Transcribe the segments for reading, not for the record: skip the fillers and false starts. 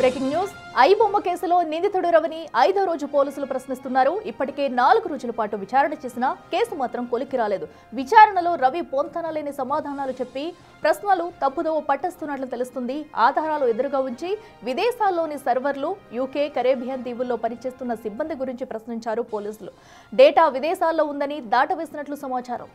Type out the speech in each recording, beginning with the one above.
Breaking news iBomma కేసులో నిందితుడు రవిని 5వ రోజు పోలీసులు ప్రశ్నిస్తున్నారు. ఇప్పటికే 4 రోజుల పాటు విచారణ చేసినా కేసు మాత్రం కొలిక్కి రాలేదు. విచారణలో రవి పొంతనలేని సమాధానాలు చెప్పి ప్రశ్నలు తప్పుదోవ పట్టిస్తున్నట్లు తెలుస్తుంది. ఆధారాలు ఎదురుగా ఉంచి విదేశాల్లోని సర్వర్లు, యూకే, కరేబియన్ దీవుల్లో పనిచేస్తున్న సిబ్బంది గురించి ప్రశ్నించారు పోలీసులు. డేటా విదేశాల్లో ఉందని దాటవేసినట్లు సమాచారం.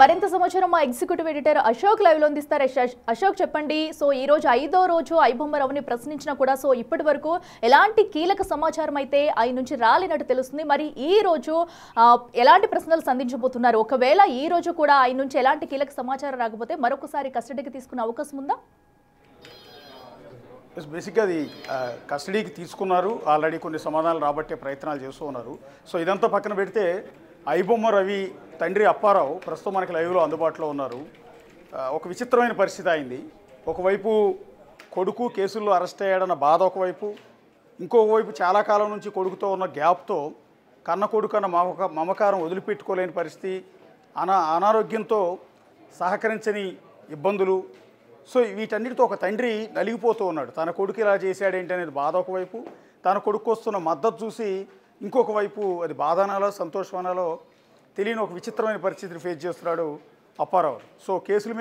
మరింత సమాచారం మా ఎగ్జిక్యూటివ్ ఎడిటర్ అశోక్ లైవ్ లో అందిస్తారు. అశోక్ చెప్పండి. సో ఈ రోజు 5వ రోజు ఐబొమ్మ రవిని ప్రశ్నించినా కూడా సో ఇప్పటి వరకు ఎలాంటి కీలక సమాచారం అయితే ఆయన నుంచి రాలేనట్టు తెలుస్తుంది. మరి ఈ రోజు ఎలాంటి ప్రశ్నలు సంధించబోతున్నారు? ఒకవేళ ఈ రోజు కూడా ఆయన నుంచి ఎలాంటి కీలక సమాచారం రాకపోతే మరొకసారి కస్టడీకి తీసుకునే అవకాశం ఉందా? బేసిక్గా అది కస్టడీకి తీసుకున్నారు. ఆల్రెడీ కొన్ని సమాధానాలు రాబట్టే ప్రయత్నాలు చేస్తూ ఉన్నారు. సో ఇదంతా పక్కన పెడితే ఐబొమ్మ రవి తండ్రి అప్పారావు ప్రస్తుతం మనకి లైవ్లో అందుబాటులో ఉన్నారు. ఒక విచిత్రమైన పరిస్థితి అయింది. ఒకవైపు కొడుకు కేసుల్లో అరెస్ట్ అయ్యాడన్న బాధ ఒకవైపు, ఇంకొక వైపు చాలా కాలం నుంచి కొడుకుతో ఉన్న గ్యాప్తో కన్న కొడుకు అన్న మమకారం వదిలిపెట్టుకోలేని పరిస్థితి, అనారోగ్యంతో సహకరించని ఇబ్బందులు. సో వీటన్నిటితో ఒక తండ్రి నలిగిపోతూ ఉన్నాడు. తన కొడుకు ఇలా చేశాడేంటి అనేది బాధ ఒకవైపు, తన కొడుకు వస్తున్న మద్దతు చూసి ఇంకొక వైపు అది బాధనాలో సంతోషమనాలో తెలియని ఒక విచిత్రమైన పరిస్థితిని ఫేస్ చేస్తున్నాడు అప్పారావు. సో కేసుల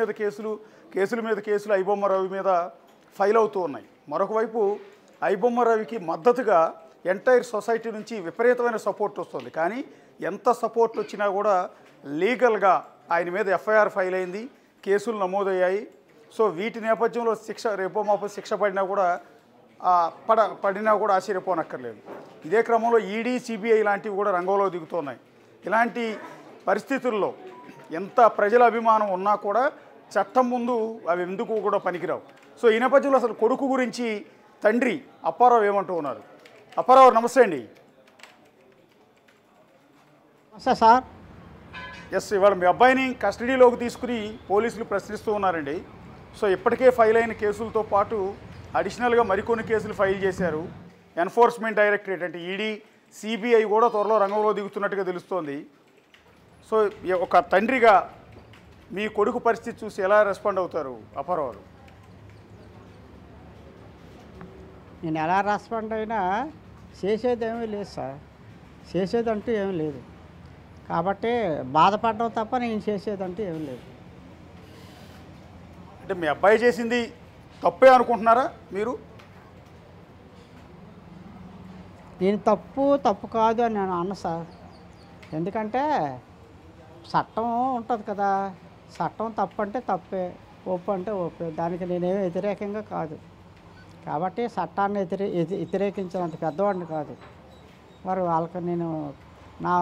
మీద కేసులు ఐబొమ్మ రవి మీద ఫైల్ అవుతూ ఉన్నాయి. మరొక వైపు ఐబొమ్మ రవికి మద్దతుగా ఎంటైర్ సొసైటీ నుంచి విపరీతమైన సపోర్ట్ వస్తుంది. కానీ ఎంత సపోర్ట్ వచ్చినా కూడా లీగల్గా ఆయన మీద ఎఫ్ఐఆర్ ఫైల్ అయింది, కేసులు నమోదయ్యాయి. సో వీటి నేపథ్యంలో రేపో మాపో శిక్ష పడినా కూడా ఆశ్చర్యపోనక్కర్లేదు. ఇదే క్రమంలో ఈడీ, సిబిఐ లాంటివి కూడా రంగంలో దిగుతున్నాయి. ఇలాంటి పరిస్థితుల్లో ఎంత ప్రజల అభిమానం ఉన్నా కూడా చట్టం ముందు అవి ఎందుకు కూడా పనికిరావు. సో ఈ నేపథ్యంలో అసలు కొడుకు గురించి తండ్రి అప్పారావు ఏమంటూ ఉన్నారు? అప్పారావు నమస్తే అండి. సార్ ఎస్, ఇవాళ మీ అబ్బాయిని కస్టడీలోకి తీసుకుని పోలీసులు ప్రశ్నిస్తూ ఉన్నారండి. సో ఇప్పటికే ఫైల్ అయిన కేసులతో పాటు అడిషనల్గా మరికొన్ని కేసులు ఫైల్ చేశారు. ఎన్ఫోర్స్మెంట్ డైరెక్టరేట్ అంటే ఈడీ, సిబిఐ కూడా త్వరలో రంగంలో దిగుతున్నట్టుగా తెలుస్తోంది. సో ఒక తండ్రిగా మీ కొడుకు పరిస్థితి చూసి ఎలా రెస్పాండ్ అవుతారు అప్పారావు? నేను ఎలా రెస్పాండ్ అయినా చేసేది ఏమీ లేదు సార్, చేసేదంటూ ఏమీ లేదు. కాబట్టి బాధపడడం తప్ప నేను చేసేదంటూ ఏమీ లేదు. అంటే మీ అబ్బాయి చేసింది తప్పే అనుకుంటున్నారా మీరు? నేను తప్పు కాదు అని నేను అన్న సార్. ఎందుకంటే చట్టం ఉంటుంది కదా, చట్టం తప్పు అంటే తప్పే, ఒప్పు అంటే ఒప్పే. దానికి నేనేమి వ్యతిరేకంగా కాదు. కాబట్టి చట్టాన్ని వ్యతిరేకించినంత పెద్దవాడిని కాదు. మరి వాళ్ళకి నేను నా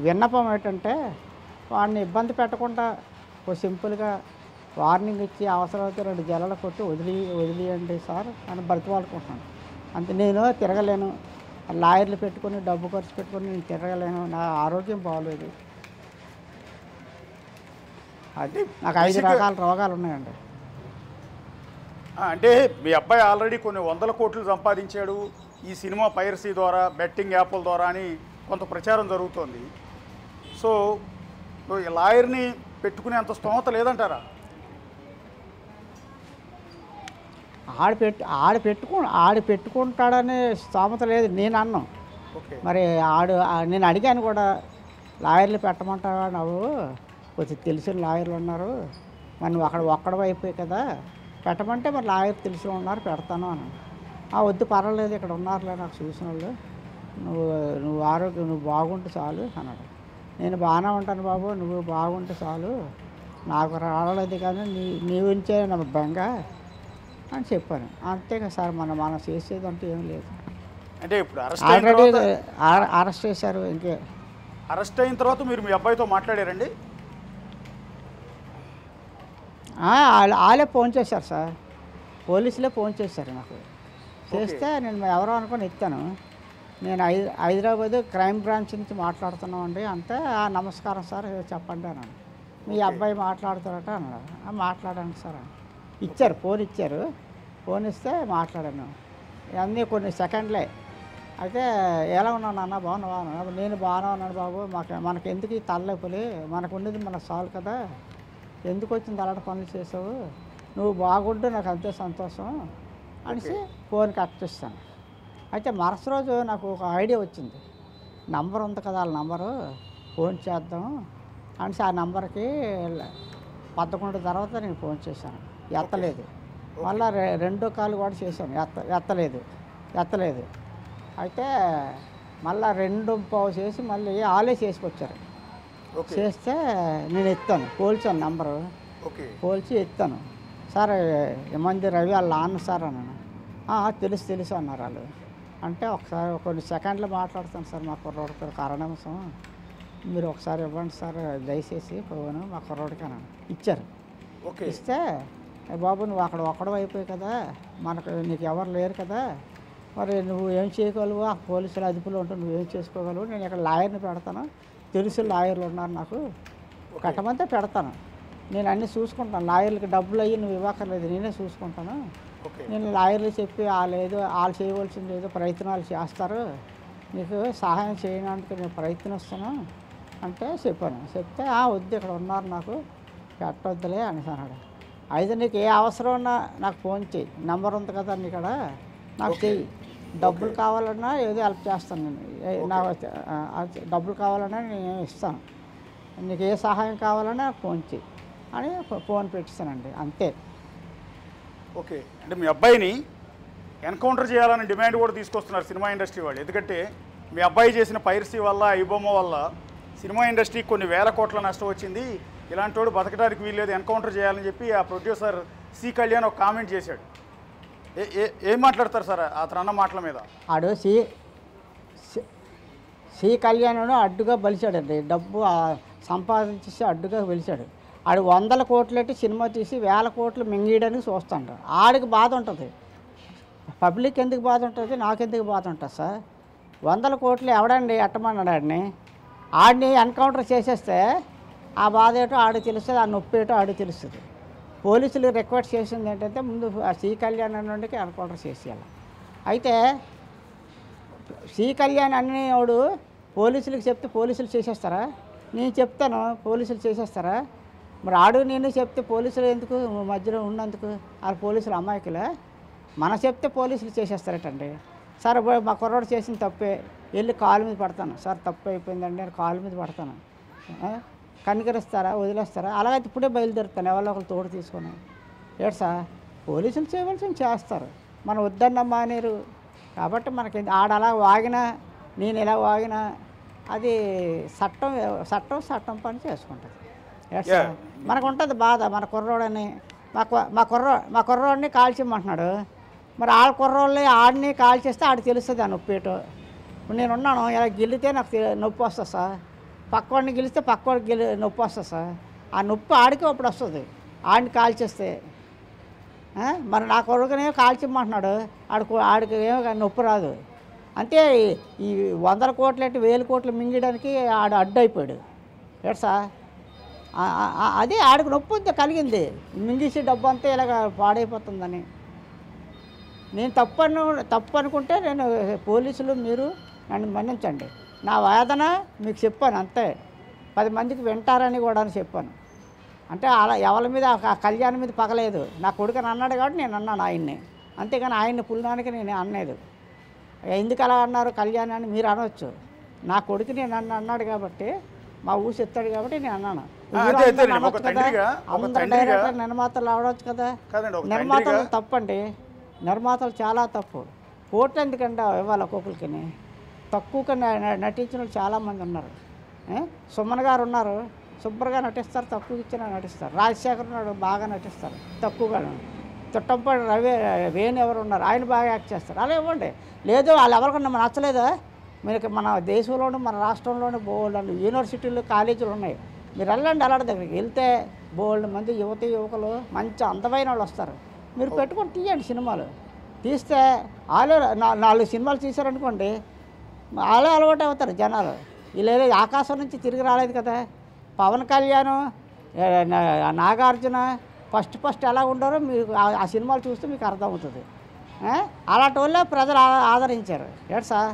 విన్నపం ఏంటంటే వాడిని ఇబ్బంది పెట్టకుండా సింపుల్గా వార్నింగ్ ఇచ్చి అవసరమైతే 2 జల్లలు కొట్టి వదిలియండి సార్ అని బ్రతిమాలుకుంటున్నాను. అంతే. నేను తిరగలేను, లాయర్లు పెట్టుకొని డబ్బు ఖర్చు పెట్టుకొని నేను తిరగలేను, నా ఆరోగ్యం బాగోలేదు. అది నాకు 5 రకాల రోగాలు ఉన్నాయండి. అంటే మీ అబ్బాయి ఆల్రెడీ కొన్ని 100 కోట్లు సంపాదించాడు ఈ సినిమా పైరసీ ద్వారా, బెట్టింగ్ యాప్ల ద్వారా అని కొంత ప్రచారం జరుగుతోంది. సో లాయర్ని పెట్టుకునే అంత స్తోమత లేదంటారా? ఆడు పెట్టుకుంటాడనే స్తోమత లేదు నేను అన్నాను. మరి నేను అడిగాను కూడా, లాయర్లు పెట్టమంటావా? నువ్వు కొంచెం తెలిసిన లాయర్లు ఉన్నారు, మరి నువ్వు అక్కడ ఒక్కడవైపోయి కదా, పెట్టమంటే మరి లాయర్ తెలిసిన ఉన్నారు పెడతాను అని. వద్దు పర్వాలేదు, ఇక్కడ ఉన్నారులే నాకు చూసిన వాళ్ళు, నువ్వు ఆరోగ్యం నువ్వు బాగుంటే చాలు అన్నాడు. నేను బాగానే ఉంటాను బాబు, నువ్వు బాగుంటే చాలు, నాకు రాలేదు కానీ నీ గురించే నా బెంగ అని చెప్పాను. అంతేగా సార్, మనం చేసేదంటూ ఏం లేదు. అంటే ఇప్పుడు ఆల్రెడీ అరెస్ట్ చేశారు. ఇంకే అరెస్ట్ అయిన తర్వాత మీరు మీ అబ్బాయితో మాట్లాడారండి? వాళ్ళే ఫోన్ చేశారు సార్, పోలీసులే ఫోన్ చేశారు నాకు. చేస్తే నేను ఎవరో అనుకొని ఎత్తాను. నేను హైదరాబాద్ క్రైమ్ బ్రాంచ్ నుంచి మాట్లాడుతున్నామండి. అంతే. నమస్కారం సార్ చెప్పండి అన్నాను. మీ అబ్బాయి మాట్లాడుతారట అన్నాడు. మాట్లాడండి సార్ ఇచ్చారు, ఫోన్ ఇచ్చారు. ఫోన్ ఇస్తే మాట్లాడాను. అన్నీ కొన్ని సెకండ్లే. అయితే ఎలా ఉన్నాను అన్న, బాగున్నావా అన్న. నేను బాగానే ఉన్నాను బాబు, మనకి ఎందుకు ఈ తలనొప్పులు, మనకు ఉండేది మనకు చాలు కదా, ఎందుకు వచ్చింది అలాంటి పనులు చేసావు, నువ్వు బాగుంటే నాకు అంతే సంతోషం అనేసి ఫోన్ కట్ చేస్తాను. అయితే మరుసటి రోజు నాకు ఒక ఐడియా వచ్చింది. నంబర్ ఉంది కదా వాళ్ళ నంబరు, ఫోన్ చేద్దాం అనేసి ఆ నంబర్కి 11 తర్వాత నేను ఫోన్ చేశాను. ఎత్తలేదు. మళ్ళీ రెండో కాల్ కూడా చేశాను, ఎత్తలేదు. అయితే మళ్ళీ 2:15 చేసి మళ్ళీ వాళ్ళే చేసుకొచ్చారు. చేస్తే నేను ఎత్తాను, పోల్చాను నంబరు, పోల్చి ఎత్తాను. సార్ ఏమంది రవి వాళ్ళ నాన్న సార్ అన్నాను. తెలుసు అన్నారు వాళ్ళు. అంటే ఒకసారి కొన్ని సెకండ్లు మాట్లాడతాను సార్, మా కుర్రోడికి కారణాంశం, మీరు ఒకసారి ఇవ్వండి సార్ దయచేసి ఫోను మా కుర్రోడికి అన్నాను. ఇచ్చారు. ఇస్తే బాబు నువ్వు అక్కడ ఒక్కడం అయిపోయి కదా, నీకు ఎవరు లేరు కదా, మరి నువ్వు ఏం చేయగలవు, ఆ పోలీసులు అదుపులో ఉంటే నువ్వేం చేసుకోగలవు, నేను ఇక్కడ లాయర్ని పెడతాను, తెలుసు లాయర్లు ఉన్నారు నాకు, కట్టమంటే పెడతాను, నేను అన్నీ చూసుకుంటాను, లాయర్లకి డబ్బులు అయ్యి నువ్వు ఇవ్వక్కర్లేదు, నేనే చూసుకుంటాను, నేను లాయర్లు చెప్పి వాళ్ళు చేయవలసింది ఏదో ప్రయత్నాలు చేస్తారు, నీకు సహాయం చేయడానికి నేను ప్రయత్నిస్తాను అంటే చెప్పాను. చెప్తే వద్దు ఇక్కడ ఉన్నారు నాకు పెట్టొద్దులే అనేసి అన్నాడు. అయితే నీకు ఏ అవసరం ఉన్నా నాకు ఫోన్ చేయి, నెంబర్ ఉంది కదా నీ ఇక్కడ, నాకు చెయ్యి, డబ్బులు కావాలన్నా ఏదో హెల్ప్ చేస్తాను, నేను నాకు డబ్బులు కావాలన్నా నేను ఇస్తాను, నీకు ఏ సహాయం కావాలన్నా నాకు ఫోన్ చేయి అని ఫోన్ పెట్టిస్తానండి, అంతే. ఓకే, అంటే మీ అబ్బాయిని ఎన్కౌంటర్ చేయాలని డిమాండ్ కూడా తీసుకొస్తున్నారు సినిమా ఇండస్ట్రీ వాళ్ళు. ఎందుకంటే మీ అబ్బాయి చేసిన పైరసీ వల్ల, ఐబొమ్మ వల్ల సినిమా ఇండస్ట్రీకి కొన్ని వేల కోట్ల నష్టం వచ్చింది, ఇలాంటి వాడు బతకడానికి వీల్లేదు, ఎన్కౌంటర్ చేయాలని చెప్పి ఆ ప్రొడ్యూసర్ సి కళ్యాణ్ ఒక కామెంట్ చేశాడు. ఏం మాట్లాడతారు సార్ అతను అన్న మాటల మీద? ఆడు సి కళ్యాణ్ అడ్డుగా బలిచాడండి, డబ్బు సంపాదించేసి అడ్డుగా బలిచాడు. ఆడు 100 కోట్లెట్టి సినిమా తీసి 1000 కోట్లు మింగేయడానికి చూస్తాడు. ఆడికి బాధ ఉంటుంది, పబ్లిక్ ఎందుకు బాధ ఉంటుంది, నాకెందుకు బాధ ఉంటుంది సార్? 100 కోట్లు ఎవడండి ఎట్టమన్నాడు ఆడిని ఎన్కౌంటర్ చేసేస్తే ఆ బాధ ఏటో ఆడికి తెలుస్తుంది, ఆ నొప్పి ఏటో ఆడికి తెలుస్తుంది. పోలీసులు రిక్వెస్ట్ చేసింది ఏంటంటే ముందు ఆ సి కళ్యాణ్ నుండికి ఎన్కౌంటర్ చేసేయాలి. అయితే సి కళ్యాణ్ అనేవాడు పోలీసులకు చెప్తే పోలీసులు చేసేస్తారా? నేను చెప్తాను పోలీసులు చేసేస్తారా? మరి ఆడు నేను చెప్తే పోలీసులు ఎందుకు మధ్యలో ఉన్నందుకు? ఆ పోలీసులు అమాయకులే, మనం చెప్తే పోలీసులు చేసేస్తారటండి. సార్ మా కుర్రాడు చేసిన తప్పే, వెళ్ళి కాలు మీద పడతాను, సార్ తప్పు అయిపోయిందండి అని కాలు మీద పడతాను, కనికరిస్తారా, వదిలేస్తారా? అలాగైతే ఇప్పుడే బయలుదేరుతాను ఎవరో ఒకరు తోడు తీసుకొని. ఏడు సార్ పోలీసులు చేయవలసింది చేస్తారు, మనం వద్దన్న మానేరు. కాబట్టి మనకి ఆడ అలా వాగినా నేను ఇలా వాగినా అది చట్టం పని చేసుకుంటుంది. ఏడు సార్ మనకు ఉంటుంది బాధ, మన కుర్రోడని మా కుర్రోడిని కాల్చిమ్మంటున్నాడు, మరి ఆడ కుర్రోళ్ళని ఆడిని కాల్చేస్తే ఆడికి తెలుస్తుంది ఆ నొప్పి ఏటో. ఇప్పుడు నేను ఉన్నాను, ఇలా గెలితే నాకు నొప్పి వస్తుంది సార్, పక్కవాడిని గెలిస్తే పక్కవాడికి నొప్పి వస్తుంది సార్, ఆ నొప్పి ఆడికి అప్పుడు వస్తుంది ఆడిని కాల్చేస్తే. మరి నా కొడుకునే కాల్చిమ్మంటున్నాడు, ఆడికి ఏమో నొప్పి రాదు. అంతే ఈ 100 కోట్లు అంటే 1000 కోట్లు మింగడానికి ఆడు అడ్డు అయిపోయాడు. ఏడు సార్ అదే ఆడికి నొప్పి కలిగింది, మింగేసి డబ్బు అంతా ఇలాగ పాడైపోతుందని. నేను తప్పు అనుకుంటే నేను పోలీసులు మీరు నన్ను మన్నించండి, నా వేదన మీకు చెప్పాను అంతే, 10 మందికి వింటారని కూడా చెప్పాను. అంటే అలా ఎవరి మీద కళ్యాణ్ మీద పగలేదు, నా కొడుకుని అన్నాడు కాబట్టి నేను అన్నాను ఆయన్ని, అంతేగాని ఆయన్ని పుల్లానికి నేను అనలేదు. ఎందుకు అలా అన్నారు కళ్యాణ్ అని మీరు అనవచ్చు, నా కొడుకుని నన్ను అన్నాడు కాబట్టి మా ఊసి ఎత్తాడు కాబట్టి నేను అన్నాను. అందరు డైరెక్టర్ నిర్మాతలు అవడవచ్చు కదా, నిర్మాతలు తప్పండి, నిర్మాతలు చాలా తప్పు. కోర్టు ఎందుకంటే ఇవ్వాలి ఒక్కొక్కరికి, తక్కువగా నటించిన వాళ్ళు చాలామంది ఉన్నారు. సుమన్ గారు ఉన్నారు, శుభ్రంగా నటిస్తారు, తక్కువ ఇచ్చినా నటిస్తారు. రాజశేఖర్ ఉన్నాడు, బాగా నటిస్తారు, తక్కువగా. తుట్టంపాడు వేణు ఎవరు ఉన్నారు, ఆయన బాగా యాక్ట్ చేస్తారు, అలా ఇవ్వండి. లేదు వాళ్ళు ఎవరికన్నా నచ్చలేదా? మీకు మన దేశంలోనూ మన రాష్ట్రంలోనూ బోల్డ్ యూనివర్సిటీలు కాలేజీలు ఉన్నాయి, మీరు వెళ్ళండి, అలాంటి దగ్గరికి వెళ్తే బోల్డ్ మంది యువకులు మంచి అందమైన వాళ్ళు వస్తారు, మీరు పెట్టుకొని తీయండి సినిమాలు. తీస్తే వాళ్ళే 4 సినిమాలు తీశారనుకోండి, వాళ్ళే అలవాటు అవుతారు జనాలు. వీళ్ళు ఆకాశం నుంచి తిరిగి రాలేదు కదా. పవన్ కళ్యాణ్ నాగార్జున ఫస్ట్ ఎలా ఉండారో మీకు ఆ సినిమాలు చూస్తే మీకు అర్థమవుతుంది. అలాంటి వాళ్ళే ప్రజలు ఆదరించారు. ఏడు సార్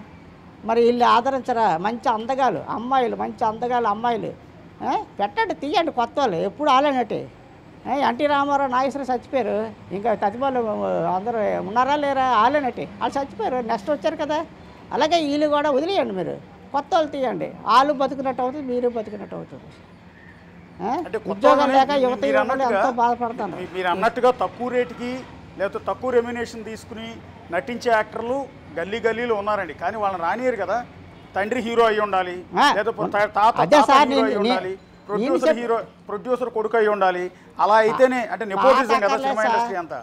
మరి వీళ్ళు ఆదరించరా? మంచి అందగాలు అమ్మాయిలు, మంచి అందగాలు అమ్మాయిలు పెట్టండి, తీయండి కొత్త వాళ్ళు. ఎప్పుడు ఆలేనట్టే. ఎన్టీ రామారావు, నాగేశ్వరరావు చచ్చిపోయారు, ఇంకా తతిబాలు అందరూ ఉన్నారా లేరా? ఆలేనట్టే, వాళ్ళు చచ్చిపోయారు, నెక్స్ట్ వచ్చారు కదా. అలాగే వీళ్ళు కూడా వదిలేయండి, మీరు కొత్త వాళ్ళు తీయండి. వాళ్ళు బతుకున్నట్టు అవుతుంది, మీరు బతుకున్నట్టు అవుతుంది. ఉద్యోగం లేక యువత ఎంతో బాధపడతాను. మీరు అన్నట్టుగా తక్కువ రేటుకి లేకపోతే తక్కువ రెమ్యునేషన్ తీసుకుని నటించే యాక్టర్లు గల్లీలో ఉన్నారండి. కానీ వాళ్ళని రానియరు కదా. తండ్రి హీరో అయి ఉండాలి, లేకపోతే తాత హీరో అయి ఉండాలి, ప్రొడ్యూసర్ కొడుకు అయి ఉండాలి. అలా అయితేనే అంటే నెపోటిజం కదా సినిమా ఇండస్ట్రీ అంతా.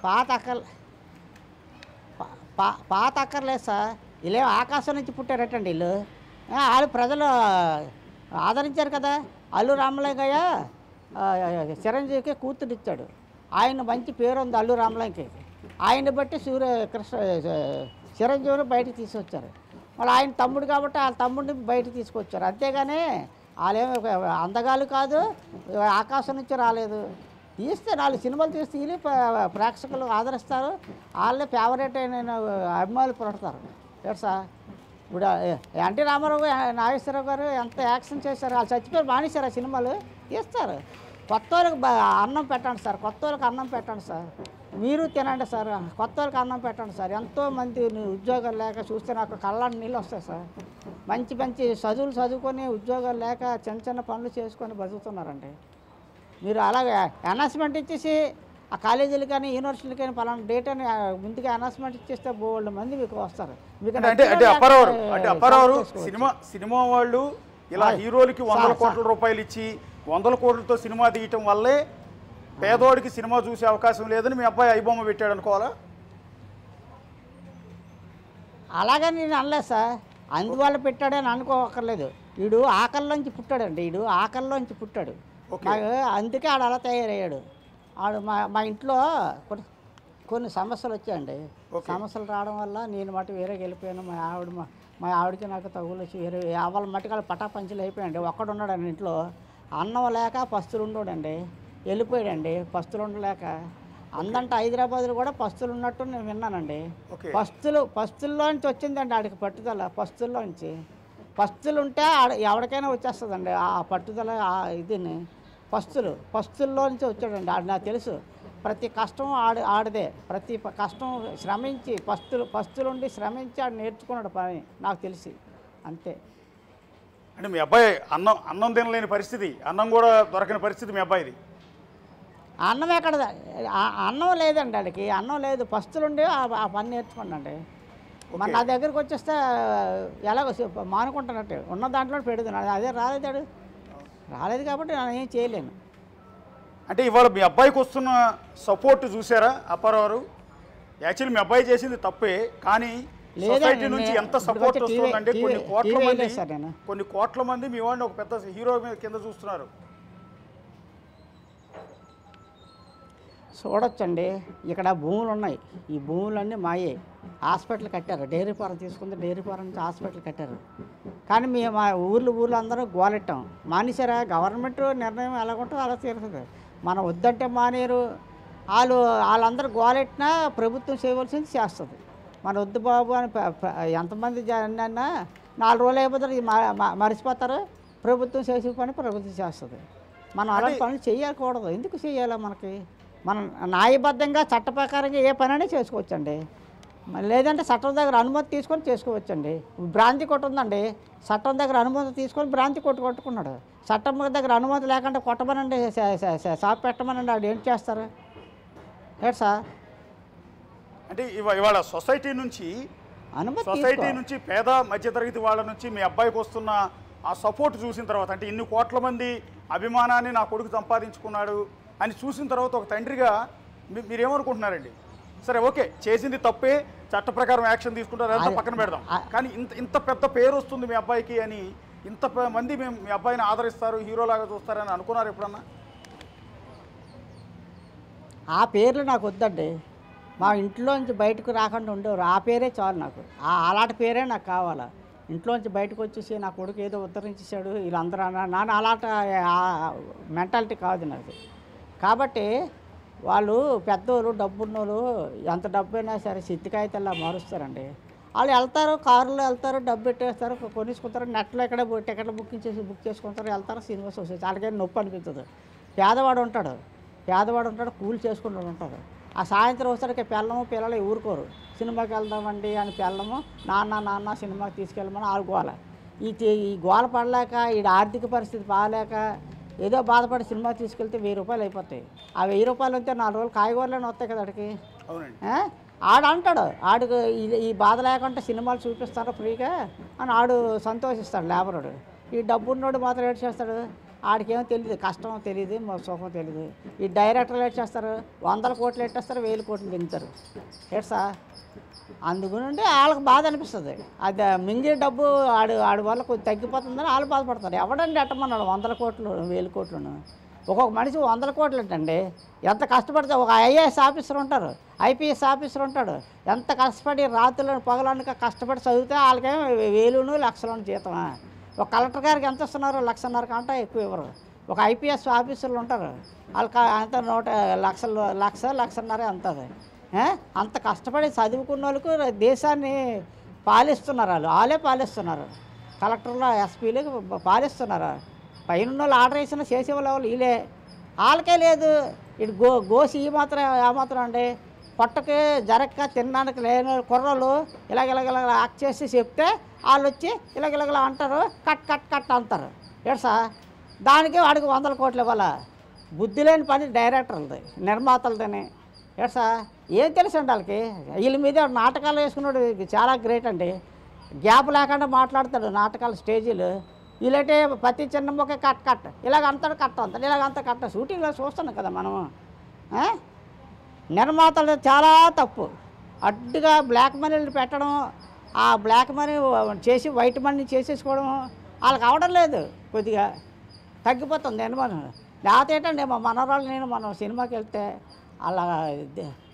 పాత అక్కర్లేదు సార్. వీళ్ళే ఆకాశం నుంచి పుట్టారటండి వీళ్ళు. వాళ్ళు ప్రజలు ఆదరించారు కదా. అల్లు రామలింగయ్య చిరంజీవికి కూతురిచ్చాడు. ఆయన మంచి పేరు ఉంది అల్లు రామలింగయ్యకి. ఆయన్ని బట్టి చిరంజీవిని బయటకు తీసుకొచ్చారు. మళ్ళీ ఆయన తమ్ముడు కాబట్టి వాళ్ళ తమ్ముడిని బయటకు తీసుకొచ్చారు. అంతేగాని వాళ్ళేమో అందగాలు కాదు, ఆకాశం నుంచి రాలేదు. తీస్తే 4 సినిమాలు తీస్తే వీళ్ళు ప్రేక్షకులు ఆదరిస్తారు. వాళ్ళే ఫేవరెట్ అయిన అభిమానులు పుడతారు. తెలుసా? ఇప్పుడు ఎన్టీ రామారావు, నాగేశ్వరరావు గారు ఎంత యాక్షన్ చేశారు. వాళ్ళు చచ్చిపోయి మానేశారు ఆ సినిమాలు. తీస్తారు. కొత్త వాళ్ళకి అన్నం పెట్టండి సార్, కొత్త వాళ్ళకి అన్నం పెట్టండి సార్. మీరు తినండి సార్, కొత్త వాళ్ళకి అన్నం పెట్టండి సార్. ఎంతోమంది ఉద్యోగాలు లేక చూస్తే నాకు కళ్ళని నీళ్ళు వస్తాయి సార్. మంచి చదువులు చదువుకొని ఉద్యోగాలు లేక చిన్న పనులు చేసుకొని బతుకుతున్నారండి. మీరు అలాగే అనౌన్స్మెంట్ ఇచ్చేసి ఆ కాలేజీలు కానీ యూనివర్సిటీలు కానీ పలానా డేట్ అని ముందుగా అనౌన్స్మెంట్ ఇచ్చేస్తే బోల్డ్ మంది మీకు వస్తారు. అప్పారావు సినిమా వాళ్ళు ఇలా హీరోలకి 100 కోట్ల రూపాయలు ఇచ్చి 100 కోట్లతో సినిమా తీయటం వల్లే పేదోడికి సినిమా చూసే అవకాశం లేదని మీ అబ్బాయి ఐబొమ్మ పెట్టాడు అనుకోవాలా? అలాగని నేను అనలేదు సార్. అందువల్ల పెట్టాడని అనుకోకర్లేదు. వీడు ఆకలిలోంచి పుట్టాడండి. వీడు ఆకలిలోంచి పుట్టాడు. అందుకే ఆడు అలా తయారయ్యాడు. ఆడు మా ఇంట్లో కొన్ని సమస్యలు వచ్చాయండి. సమస్యలు రావడం వల్ల నేను మటు వేరేకి వెళ్ళిపోయాను. మా ఆవిడకి నాకు తగులు వచ్చి వేరే వాళ్ళ మట్టుకాలు పటాపంచులు అయిపోయాయండి. ఒక్కడు ఉన్నాడండి ఇంట్లో. అన్నం లేక పస్తులు ఉండోడండి. వెళ్ళిపోయాడండి పస్తులు ఉండలేక. అందంట హైదరాబాద్లో కూడా పస్తులు ఉన్నట్టు నేను విన్నానండి. పస్తుల్లోంచి వచ్చిందండి ఆడికి పట్టుదల. పస్తులు ఉంటే ఎవరికైనా వచ్చేస్తుందండి ఆ పట్టుదల. ఇదిని పస్తుల్లో నుంచి వచ్చాడండి ఆడు. నాకు తెలుసు ప్రతి కష్టం ఆడదే. ప్రతి కష్టం శ్రమించి పస్తులుండి శ్రమించి ఆడు నేర్చుకున్నాడు పని నాకు తెలిసి. అంతే. అంటే మీ అబ్బాయి అన్నం తినలేని పరిస్థితి, అన్నం కూడా దొరకని పరిస్థితి మీ అబ్బాయిది. అన్నం ఎక్కడ? అన్నం లేదండి ఆడికి. అన్నం లేదు. పస్తులుండి ఆ పని నేర్చుకోండి. మరి నా దగ్గరికి వచ్చేస్తే ఎలాగో మానుకుంటానంటే ఉన్న దాంట్లో పెడుతున్నాడు. అదే రాలేదు కాబట్టి నేను ఏం చేయలేను. అంటే ఇవాళ మీ అబ్బాయికి వస్తున్న సపోర్ట్ చూసారా అప్పారావు? యాక్చువల్లీ మీ అబ్బాయి చేసింది తప్పే, కానీ సొసైటీ నుంచి ఎంత సపోర్ట్ వస్తుందంటే కొన్ని కోట్ల మంది మీ వాడిని ఒక పెద్ద హీరో మీద కింద చూస్తున్నారు. చూడొచ్చండి. ఇక్కడ భూములు ఉన్నాయి. ఈ భూములన్నీ మాయే. హాస్పిటల్ కట్టారు. డైరీ ఫారం తీసుకుంటే డైరీ ఫారం నుంచి హాస్పిటల్ కట్టారు. కానీ మా ఊర్లో అందరూ గోలెట్టాం. మానేశారా? గవర్నమెంట్ నిర్ణయం ఎలాగుంటుందో అలా తీరుతుంది. మనం వద్దంటే మానేరు. వాళ్ళందరూ గోలెట్టినా ప్రభుత్వం చేయవలసింది చేస్తుంది. మన వద్దు బాబు అని ఎంతమంది అన్నా 4 రోజులు అయిపోతారు, మర్చిపోతారు. ప్రభుత్వం చేసే పని ప్రభుత్వం చేస్తుంది. మనం అలాంటి పనులు చేయకూడదు. ఎందుకు చేయాలి? మనం న్యాయబద్ధంగా చట్ట ప్రకారంగా ఏ పనైనా చేసుకోవచ్చండి. లేదంటే చట్టం దగ్గర అనుమతి తీసుకొని చేసుకోవచ్చండి. భ్రాంతి కొట్టు ఉందండి. చట్టం దగ్గర అనుమతి తీసుకొని భ్రాంతి కొట్టుకున్నాడు. చట్టం దగ్గర అనుమతి లేకుండా కొట్టమనండి, షాప్ పెట్టమనండి. ఆవిడ ఏం చేస్తారు? ఏంటి సార్? అంటే ఇవాళ సొసైటీ నుంచి పేద మధ్యతరగతి వాళ్ళ నుంచి మీ అబ్బాయికి వస్తున్న ఆ సపోర్ట్ చూసిన తర్వాత, అంటే ఇన్ని కోట్ల మంది అభిమానాన్ని నా కొడుకు సంపాదించుకున్నాడు అని చూసిన తర్వాత ఒక తండ్రిగా మీరేమనుకుంటున్నారండి? సరే, ఓకే, చేసింది తప్పే, చట్ట ప్రకారం యాక్షన్ తీసుకుంటారు, అదంతా పక్కన పెడదాం. కానీ ఇంత పెద్ద పేరు వస్తుంది మీ అబ్బాయికి అని, ఇంత మంది మేము మీ అబ్బాయిని ఆదరిస్తారు, హీరోలాగా చూస్తారని అనుకున్నారు ఎప్పుడన్నా? ఆ పేర్లు నాకు వద్దండి. మా ఇంట్లోంచి బయటకు రాకుండా ఉండేవారు. ఆ పేరే చాలు నాకు. అలాంటి పేరే నాకు కావాలా. ఇంట్లోంచి బయటకు వచ్చేసి నా కొడుకు ఏదో ఉద్ధరించేశాడు వీళ్ళందరూ నాన్న అలాంటి మెంటాలిటీ కాదు నాది. కాబట్టి వాళ్ళు పెద్దోళ్ళు డబ్బున్నోళ్ళు ఎంత డబ్బు అయినా సరే సిద్ధికాయితల్లా మారుస్తారండి. వాళ్ళు వెళ్తారు, కారులో వెళ్తారు, డబ్బు పెట్టేస్తారు, కొనేసుకుంటారు, నెట్లో ఎక్కడ టికెట్లు బుక్ చేసుకుంటారు, వెళ్తారు, సినిమా చూసేసి వాళ్ళకేం నొప్పి అనిపించదు. పేదవాడు ఉంటాడు, కూలి చేసుకుంటూ ఉంటాడు. ఆ సాయంత్రం వచ్చేసరికి పిల్లలు ఊరుకోరు. సినిమాకి వెళ్దామండి అని నాన్న సినిమాకి తీసుకెళ్ళమని వాళ్ళు గోల. ఈ గోల పడలేక ఈ ఆర్థిక పరిస్థితి బాగాలేక ఏదో బాధపడి సినిమా తీసుకెళ్తే 1000 రూపాయలు అయిపోతాయి. ఆ 1000 రూపాయలు అయితే 4 రోజులు కాయగూరలోనే వస్తాయి కదా అడికి. ఆడు అంటాడు ఆడికి ఈ బాధ లేకుండా సినిమాలు చూపిస్తారు ఫ్రీగా అని ఆడు సంతోషిస్తాడు లేబరుడు. ఈ డబ్బున్నోడు మాత్రం ఏడు చేస్తాడు, ఆడికేమో తెలియదు, కష్టం తెలియదు, సుఖం తెలియదు. ఈ డైరెక్టర్లు ఏడు చేస్తారు, 100 కోట్లు ఎట్టేస్తారు, 1000 కోట్లు తింటారు ఏడ్సా. అందుగునండి వాళ్ళకి బాధ అనిపిస్తుంది. అది మింగే డబ్బు ఆడి వల్ల కొంచెం తగ్గిపోతుందని వాళ్ళు బాధపడతారు. ఎవడండి ఎట్టమన్నాడు 100 కోట్లు 1000 కోట్లను? ఒక్కొక్క మనిషి 100 కోట్లు ఏంటండి. ఎంత కష్టపడితే ఒక ఐఏఎస్ ఆఫీసర్ ఉంటారు, ఐపీఎస్ ఆఫీసర్ ఉంటాడు, ఎంత కష్టపడి రాత్రులను పగలనుక కష్టపడి చదివితే వాళ్ళకేమో 1000 లక్షలను జీతమా? ఒక కలెక్టర్ గారికి ఎంత ఇస్తున్నారు? 1,50,000 కంటే ఎక్కువ ఇవ్వరు. ఒక ఐపీఎస్ ఆఫీసర్లు ఉంటారు, వాళ్ళకి అంత 1,00,000 అంతది. అంత కష్టపడి చదువుకున్న వాళ్ళకు దేశాన్ని పాలిస్తున్నారు, వాళ్ళే పాలిస్తున్నారు. కలెక్టర్లు ఎస్పీలు పాలిస్తున్నారు. పైన వాళ్ళు ఆర్డర్ వేసిన చేసేవాళ్ళు వీళ్ళే. వాళ్ళకే లేదు. ఇటు గోసి ఏమాత్రం అండి పొట్టకి జరక్క తినడానికి లేని కుర్రలు ఇలాగ యాక్ట్ చేసి చెప్తే వాళ్ళు వచ్చి ఇలాగ అంటారు, కట్ అంటారు ఏడ్సా. దానికి వాడికి 100 కోట్లు ఇవ్వాలా? బుద్ధి లేని పని డైరెక్టర్లది, నిర్మాతలదని ఏడ్సా. ఏం తెలుసండి వాళ్ళకి? వీళ్ళ మీద నాటకాలు వేసుకున్నాడు చాలా గ్రేట్ అండి. గ్యాప్ లేకుండా మాట్లాడతాడు నాటకాలు స్టేజీలు. వీళ్ళంటే ప్రతి చిన్న మొక్క కట్ ఇలాగ అంతాడు కట్ షూటింగ్లో చూస్తున్నాం కదా మనము. నిర్మాతలు చాలా తప్పు. అడ్డుగా బ్లాక్ మనీలు పెట్టడం, ఆ బ్లాక్ మనీ చేసి వైట్ మనీ చేసేసుకోవడం వాళ్ళకి అవడం లేదు. కొద్దిగా తగ్గిపోతుంది నిర్మాణం. లేకపోతే ఏంటండి మా మనవరాళ్ళు మనం సినిమాకి వెళ్తే అలా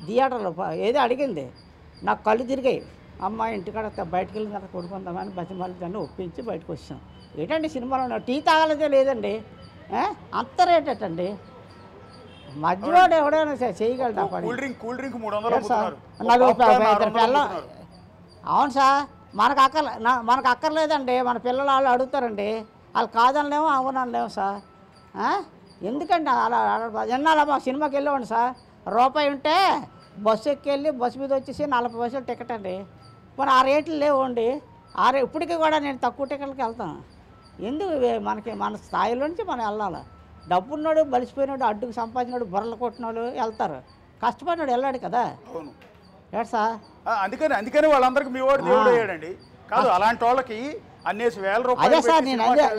థియేటర్లో ఏదో అడిగింది, నాకు కళ్ళు తిరిగాయి. అమ్మ ఇంటికాడ బయటకు వెళ్ళిన తర్వాత కొడుకుందామని బతిమాలి దాన్ని ఒప్పించి బయటకు వచ్చాం. ఏంటండి సినిమాలో టీ తాగలేదే లేదండి, అంత రేట్ ఏంటండి? మధ్యలో ఎవడైనా చేయగలరా? అవును సార్, మనకు అక్కర్లేదండి. మన పిల్లలు వాళ్ళు అడుగుతారండి, వాళ్ళు కాదనలేము అవునలేము సార్. ఎందుకండి అలా ఎన్నాళ్ళ సినిమాకి వెళ్ళేవాడి సార్, రూపాయి ఉంటే బస్సు ఎక్కి బస్సు మీద వచ్చేసి 40 పైసలు టికెట్ అండి. మరి ఆ రేట్లు లేవండి. ఇప్పటికీ కూడా నేను తక్కువ టికెట్లకి వెళ్తాను. ఎందుకు మన స్థాయిలో నుంచి మనం వెళ్ళాలి. డబ్బున్నాడు, బలిసిపోయినాడు, అడ్డుకు సంపాదించినాడు, బుర్రలు కొట్టినాడు వెళ్తారు, కష్టపడినాడు వెళ్ళాడు కదా. ఏడ్సా. అందుకని వాళ్ళందరికీ మీ వాడు దేవుడు అయ్యాడండి. కాదు అలాంటి వాళ్ళకి అన్నేసి 1000 రూపాయలు అదే సార్,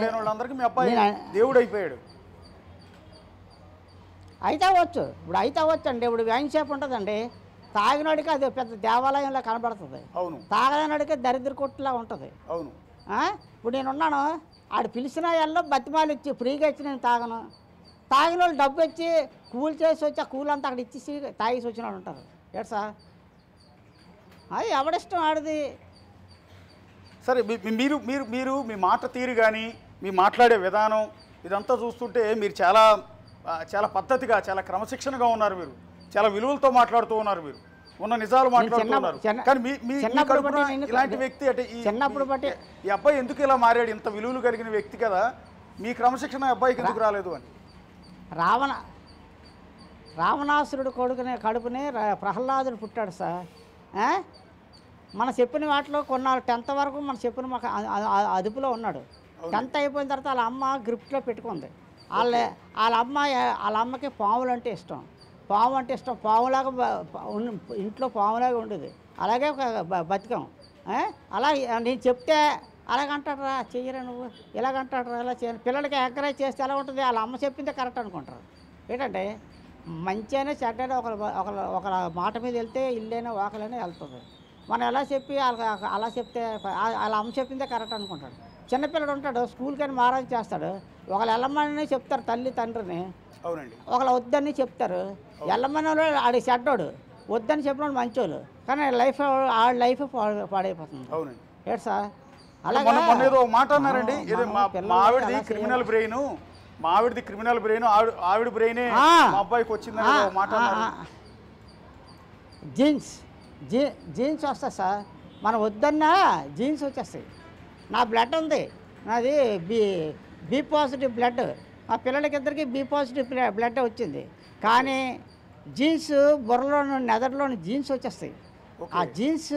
నేను వాళ్ళందరికీ మీ అబ్బాయి దేవుడు అయిపోయాడు. అయితే అవ్వచ్చు, ఇప్పుడు అయితే అవ్వచ్చు అండి. ఇప్పుడు వైన్ షాప్ ఉంటుందండి, తాగినాడికి అది పెద్ద దేవాలయంలో కనబడుతుంది, తాగలేనాడికి దరిద్ర కొట్టులా ఉంటుంది. అవును. ఇప్పుడు నేనున్నాను, ఆడు పిలిచిన ఎల్లో బతిమాలు ఇచ్చి ఫ్రీగా ఇచ్చి నేను తాగను. తాగిన వాళ్ళు డబ్బు ఇచ్చి కూల్ చేసి వచ్చి ఆ కూల్ అంతా అక్కడ ఇచ్చేసి తాగేసి వచ్చిన వాళ్ళు ఉంటారు. ఏడు సార్, అది ఎవడిష్టం ఆడిది. సరే, మీరు మీరు మీరు మీ మాట తీరు కానీ మీ మాట్లాడే విధానం ఇదంతా చూస్తుంటే మీరు చాలా చాలా పద్ధతిగా, చాలా క్రమశిక్షణగా ఉన్నారు. మీరు చాలా విలువలతో మాట్లాడుతూ ఉన్నారు. మీరు ఉన్న నిజాలు మాట్లాడుతున్నారు. కానీ ఇలాంటి వ్యక్తి అంటే చిన్నప్పుడు బట్టి ఈ అబ్బాయి ఎందుకు ఇలా మారాడు? ఇంత విలువలు కలిగిన వ్యక్తి కదా, మీ క్రమశిక్షణ అబ్బాయికి ఎందుకు రాలేదు అని. రావణాసురుడు కడుపునే ప్రహ్లాదుడు పుట్టాడు సార్. మన చెప్పిన వాటిలో కొన్నాళ్ళు 10th వరకు మన చెప్పిన మాకు అదుపులో ఉన్నాడు. 10th అయిపోయిన తర్వాత వాళ్ళ అమ్మ గ్రిప్ట్లో పెట్టుకుంది. వాళ్ళ అమ్మకి పాములు అంటే ఇష్టం. పాములాగా ఇంట్లో పాములాగా ఉండేది. అలాగే బతికాం. అలా నేను చెప్తే అలాగంటాడరా, చెయ్యరా నువ్వు, ఇలాగంటాడరా, ఇలా చేయను. పిల్లలకి ఎంకరేజ్ చేస్తే ఎలా ఉంటుంది? వాళ్ళ అమ్మ చెప్పిందే కరెక్ట్ అనుకుంటారు. ఏంటంటే మంచి అయినా చెడ్డైనా ఒక మాట మీద వెళ్తే ఇల్లైనా వాకలైనా వెళ్తుంది. మనం ఎలా చెప్పి అలా చెప్తే వాళ్ళ అమ్మ చెప్పిందే కరెక్ట్ అనుకుంటాడు. చిన్నపిల్లడు ఉంటాడు, స్కూల్కి అని మారాజ్ చేస్తాడు. ఒకళ్ళు వెళ్ళమని చెప్తారు తల్లి తండ్రిని, ఒకళ్ళు వద్దని చెప్తారు. వెళ్ళమని ఆడి చెడ్డోడు, వద్దని చెప్పినోడు మంచోళ్ళు, కానీ ఆడి లైఫ్ పాడైపోతుంది. ఏడు సార్, అలాగే మొన్న ఏదో ఒక మాట అన్నారండి, ఏదో మనం మా పిల్లల్ని ఆవిడది ఎలా క్రిమినల్ బ్రెయిన్, మా ఆవిడది క్రిమినల్ బ్రెయిన్, ఆవిడ బ్రెయినే ఆ. మా అబ్బాయికి వచ్చిందని ఏదో ఒక మాట అన్నారు. జీన్స్ వస్తాయి సార్, మనం వద్దన్నా జీన్స్ వచ్చేస్తాయి. నా బ్లడ్ ఉంది, నాది బి పాజిటివ్ బ్లడ్, మా పిల్లలకి ఇద్దరికి బి పాజిటివ్ బ్లడ్ వచ్చింది. కానీ జీన్స్ బుర్రలోని నెదర్లోని జీన్స్ వచ్చేస్తాయి. ఆ జీన్స్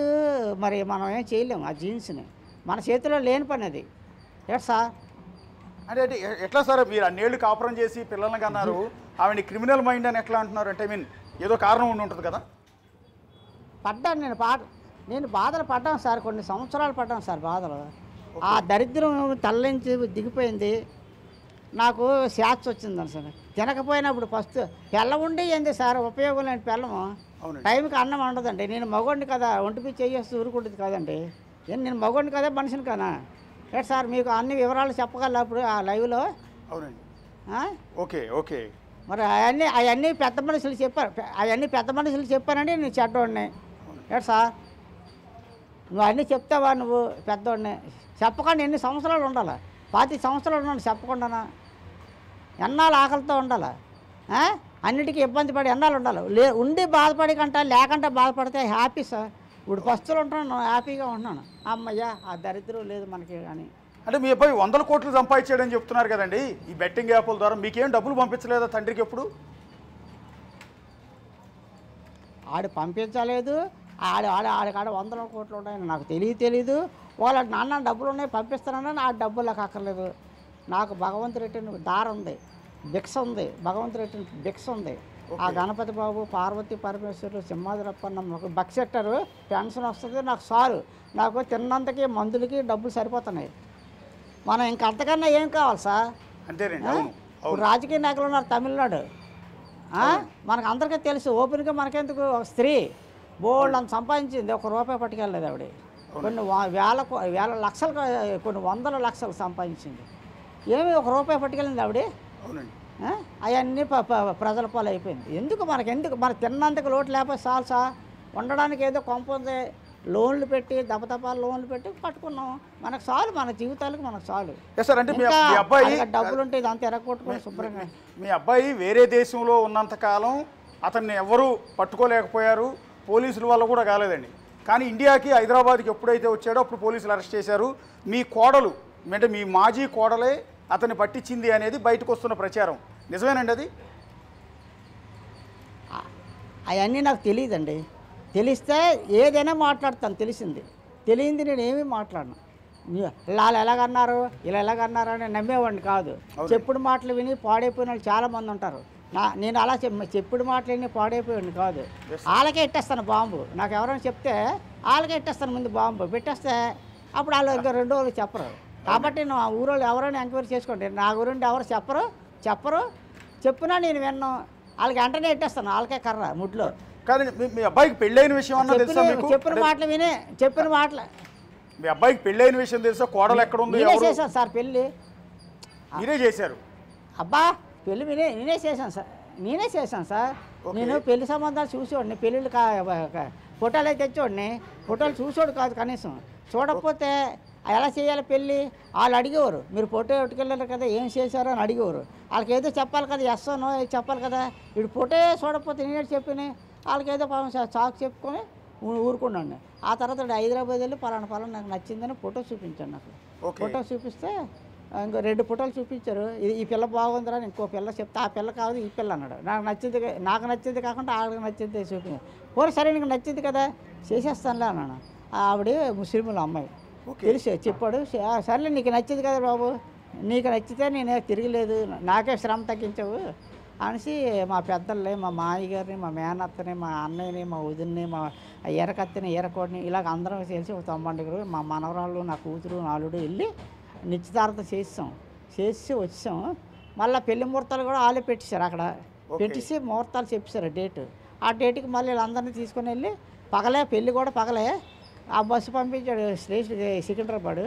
మరి మనం ఏం చేయలేము. ఆ జీన్స్ని మన చేతిలో లేని పని అది. ఎట్ సార్ అంటే ఎట్లా సార్ మీరు అన్నేళ్ళు కాపురం చేసి పిల్లల్ని కన్నారు, ఆవిడ క్రిమినల్ మైండ్ అని ఎట్లా అంటున్నారు? అంటే ఏదో కారణం ఉండి ఉంటుంది కదా. పడ్డాను నేను బాధలు పడ్డాను సార్, కొన్ని సంవత్సరాలు పడ్డాను సార్ బాధలు. ఆ దరిద్రం తల్లించి దిగిపోయింది. నాకు శాచ్ వచ్చిందని సార్, తినకపోయినప్పుడు ఫస్ట్ పెళ్ళం ఉండి ఏంది సార్ ఉపయోగం లేని పెళ్ళము. టైంకి అన్నం ఉండదండి. నేను మగోడిని కదా, ఒంటిపి చేసి ఊరుకుంటుంది కదండి. నేను మగోడిని కదా, మనిషిని కదా. రేట్ సార్ మీకు అన్ని వివరాలు చెప్పగలరా అప్పుడు ఆ లైవ్లో? అవునండి. ఆ? Okay okay. మరి అవన్నీ పెద్ద మనుషులు చెప్పారు, అవన్నీ పెద్ద మనుషులు చెప్పానండి. నేను చెడ్డోడిని. రేట్ సార్ నువ్వు అన్నీ చెప్తావా? నువ్వు పెద్దోడిని చెప్పకుండా ఎన్ని సంవత్సరాలు ఉండాలి? 25 సంవత్సరాలు ఉన్నాను చెప్పకుండానా? ఎన్నాళ్ళు ఆకలితో ఉండాలి? అన్నిటికీ ఇబ్బంది పడి ఎన్నాళ్ళు ఉండాలి? ఉండి బాధపడి కంటే లేకంటే బాధపడితే హ్యాపీ సార్. ఇప్పుడు ఫస్టులు ఉంటున్నాను, హ్యాపీగా ఉంటున్నాను. అమ్మయ్యా ఆ దరిద్రం లేదు మనకి. అని అంటే మీ అబ్బాయి 100 కోట్లు సంపాదించాడని చెప్తున్నారు కదండి ఈ బెట్టింగ్ యాప్ల ద్వారా. మీకేం డబ్బులు పంపించలేదా తండ్రికి ఎప్పుడు? ఆడు పంపించలేదు. ఆడికాడ 100 కోట్లు ఉన్నాయని నాకు తెలీదు. వాళ్ళ నాన్న డబ్బులు ఉన్నాయి పంపిస్తానని ఆ డబ్బులు నాకు అక్కర్లేదు. నాకు భగవంతుడు రెట్టిన దారం ఉంది, భిక్ష ఉంది, భగవంతుడు రెట్టిన భిక్ష ఉంది. ఆ గణపతి బాబు, పార్వతి పరమేశ్వరుడు, సింహాద్రప్పన్న ఒక బక్సెట్టారు, పెన్షన్ వస్తుంది నాకు చాలు. నాకు తిన్నంతకి మందులకి డబ్బులు సరిపోతున్నాయి. మనం ఇంక అంతకన్నా ఏం కావాలి సార్? అంతేనండి. ఇప్పుడు రాజకీయ నాయకులు ఉన్నారు తమిళనాడు, మనకు అందరికీ తెలుసు. ఓపెన్గా మనకెందుకు? ఒక స్త్రీ బోల్డ్ అంత సంపాదించింది, 1 రూపాయి పట్టుకెళ్ళలేదు ఆవిడ. కొన్ని వేల లక్షలు, కొన్ని 100 లక్షలు సంపాదించింది. ఏమి 1 రూపాయి పట్టుకెళ్ళింది ఆవిడ? అవునండి. అవన్నీ ప్రజల పాలు అయిపోయింది. ఎందుకు మన తిన్నందుకు లోటు లేకపోతే చాలు సార్. ఉండడానికి ఏదో కొంప ఉంది, లోన్లు పెట్టి దపదపాలు లోన్లు పెట్టి పట్టుకున్నాం. మనకు చాలు, మన జీవితాలకు మనకు చాలు. అంటే మీ అబ్బాయి డబ్బులు ఉంటే ఇదంతా ఎరగొట్టుకుని శుభ్రంగా. మీ అబ్బాయి వేరే దేశంలో ఉన్నంతకాలం అతన్ని ఎవరు పట్టుకోలేకపోయారు, పోలీసుల వల్ల కూడా కాలేదండి. కానీ ఇండియాకి, హైదరాబాద్కి ఎప్పుడైతే వచ్చాడో అప్పుడు పోలీసులు అరెస్ట్ చేశారు. మీ కోడలు అంటే మీ మాజీ కోడలే అతన్ని పట్టించింది అనేది బయటకు వస్తున్న ప్రచారం నిజమేనండి? అది అవన్నీ నాకు తెలియదండి. తెలిస్తే ఏదైనా మాట్లాడతాను. తెలియంది నేను ఏమీ మాట్లాడను. వాళ్ళు ఎలాగన్నారు, ఇలా ఎలాగన్నారు అని నమ్మేవాడిని కాదు. చెప్పుడు మాటలు విని పాడైపోయిన వాళ్ళు చాలామంది ఉంటారు. నేను అలా చెప్పుడు మాటలు విని పాడైపోయాడిని కాదు. వాళ్ళకే ఇట్టేస్తాను బాంబు. నాకు ఎవరైనా చెప్తే వాళ్ళకే ఇట్టేస్తాను ముందు బాంబు పెట్టేస్తే, అప్పుడు వాళ్ళు ఇంకా 2 రోజులు చెప్పరు. కాబట్టి నా ఊరోళ్ళు ఎవరైనా ఎంక్వైరీ చేసుకోండి. నా గురించి ఎవరు చెప్పరు. చెప్పినా నేను విన్నాను. వాళ్ళకి వెంటనే ఇట్టేస్తాను, వాళ్ళకే కర్ర ముడ్లో. కానీ మీ అబ్బాయికి పెళ్ళైన విషయం అన్నా తెలుసా మీకు? చెప్పిన మాటలు మీ అబ్బాయికి పెళ్ళైన విషయం తెలుసా? కోడలు ఎక్కడ ఉంది? నేనే చేశాను సార్ పెళ్ళి. మీరే చేశారు? అబ్బా పెళ్ళి నేనే చేశాను సార్. నేను పెళ్లి సంబంధాలు చూసేవాడిని, పెళ్ళిళ్ళు ఫోటోలు అయితే తెచ్చేవాడిని. ఫోటోలు చూసేవాడు కాదు కనీసం. చూడకపోతే ఎలా చేయాలి పెళ్ళి? వాళ్ళు అడిగేవారు, మీరు ఫోటో ఎట్టుకెళ్ళారు కదా, ఏం చేశారో అని అడిగేవారు. వాళ్ళకి ఏదో చెప్పాలి కదా, ఎస్ నో చెప్పాలి కదా. ఇప్పుడు ఫోటో చూడకపోతే నేనేటి చెప్పిన వాళ్ళకి ఏదో చాకు చెప్పుకొని ఊరుకున్నాను. ఆ తర్వాత హైదరాబాద్ వెళ్ళి పలానా నాకు నచ్చిందని ఫోటో చూపించాను. నాకు ఫోటో చూపిస్తే ఇంకో 2 ఫోటోలు చూపించారు. ఈ పిల్ల బాగుందిరా, ఇంకో పిల్ల చెప్తే ఆ పిల్ల కాదు ఈ పిల్ల అన్నాడు. నాకు నచ్చింది కాకుండా ఆవిడకి నచ్చింది చూపించాను. పోనీ సరే నీకు నచ్చింది కదా చేసేస్తానులే అన్నాను. ఆవిడ ముస్లింల అమ్మాయి తెలిసి చెప్పాడు. సర్లే నీకు నచ్చింది కదా బాబు, నీకు నచ్చితే నేనే తిరగలేదు, నాకే శ్రమ తగ్గించావు అనేసి మా పెద్దల్ని, మా మాయగారిని, మా మేనత్తని, మా అన్నయ్యని, మా వదిన్ని, మా ఎరకత్తిని, ఎరకోడిని ఇలాగ అందరం చేసి ఒక 90 మా మనవరాళ్ళు, నా కూతురు, నాలుడు వెళ్ళి నిశ్చితార్థం చేసి వచ్చాం. మళ్ళీ పెళ్లి ముహూర్తాలు కూడా వాళ్ళే పెట్టేశారు. అక్కడ పెట్టేసి ముహూర్తాలు చెప్పేశారు డేటు. ఆ డేట్కి మళ్ళీ వీళ్ళందరినీ తీసుకొని వెళ్ళి పగలే పెళ్ళి కూడా పగలే ఆ బస్సు పంపించాడు సికింద్రాబాద్.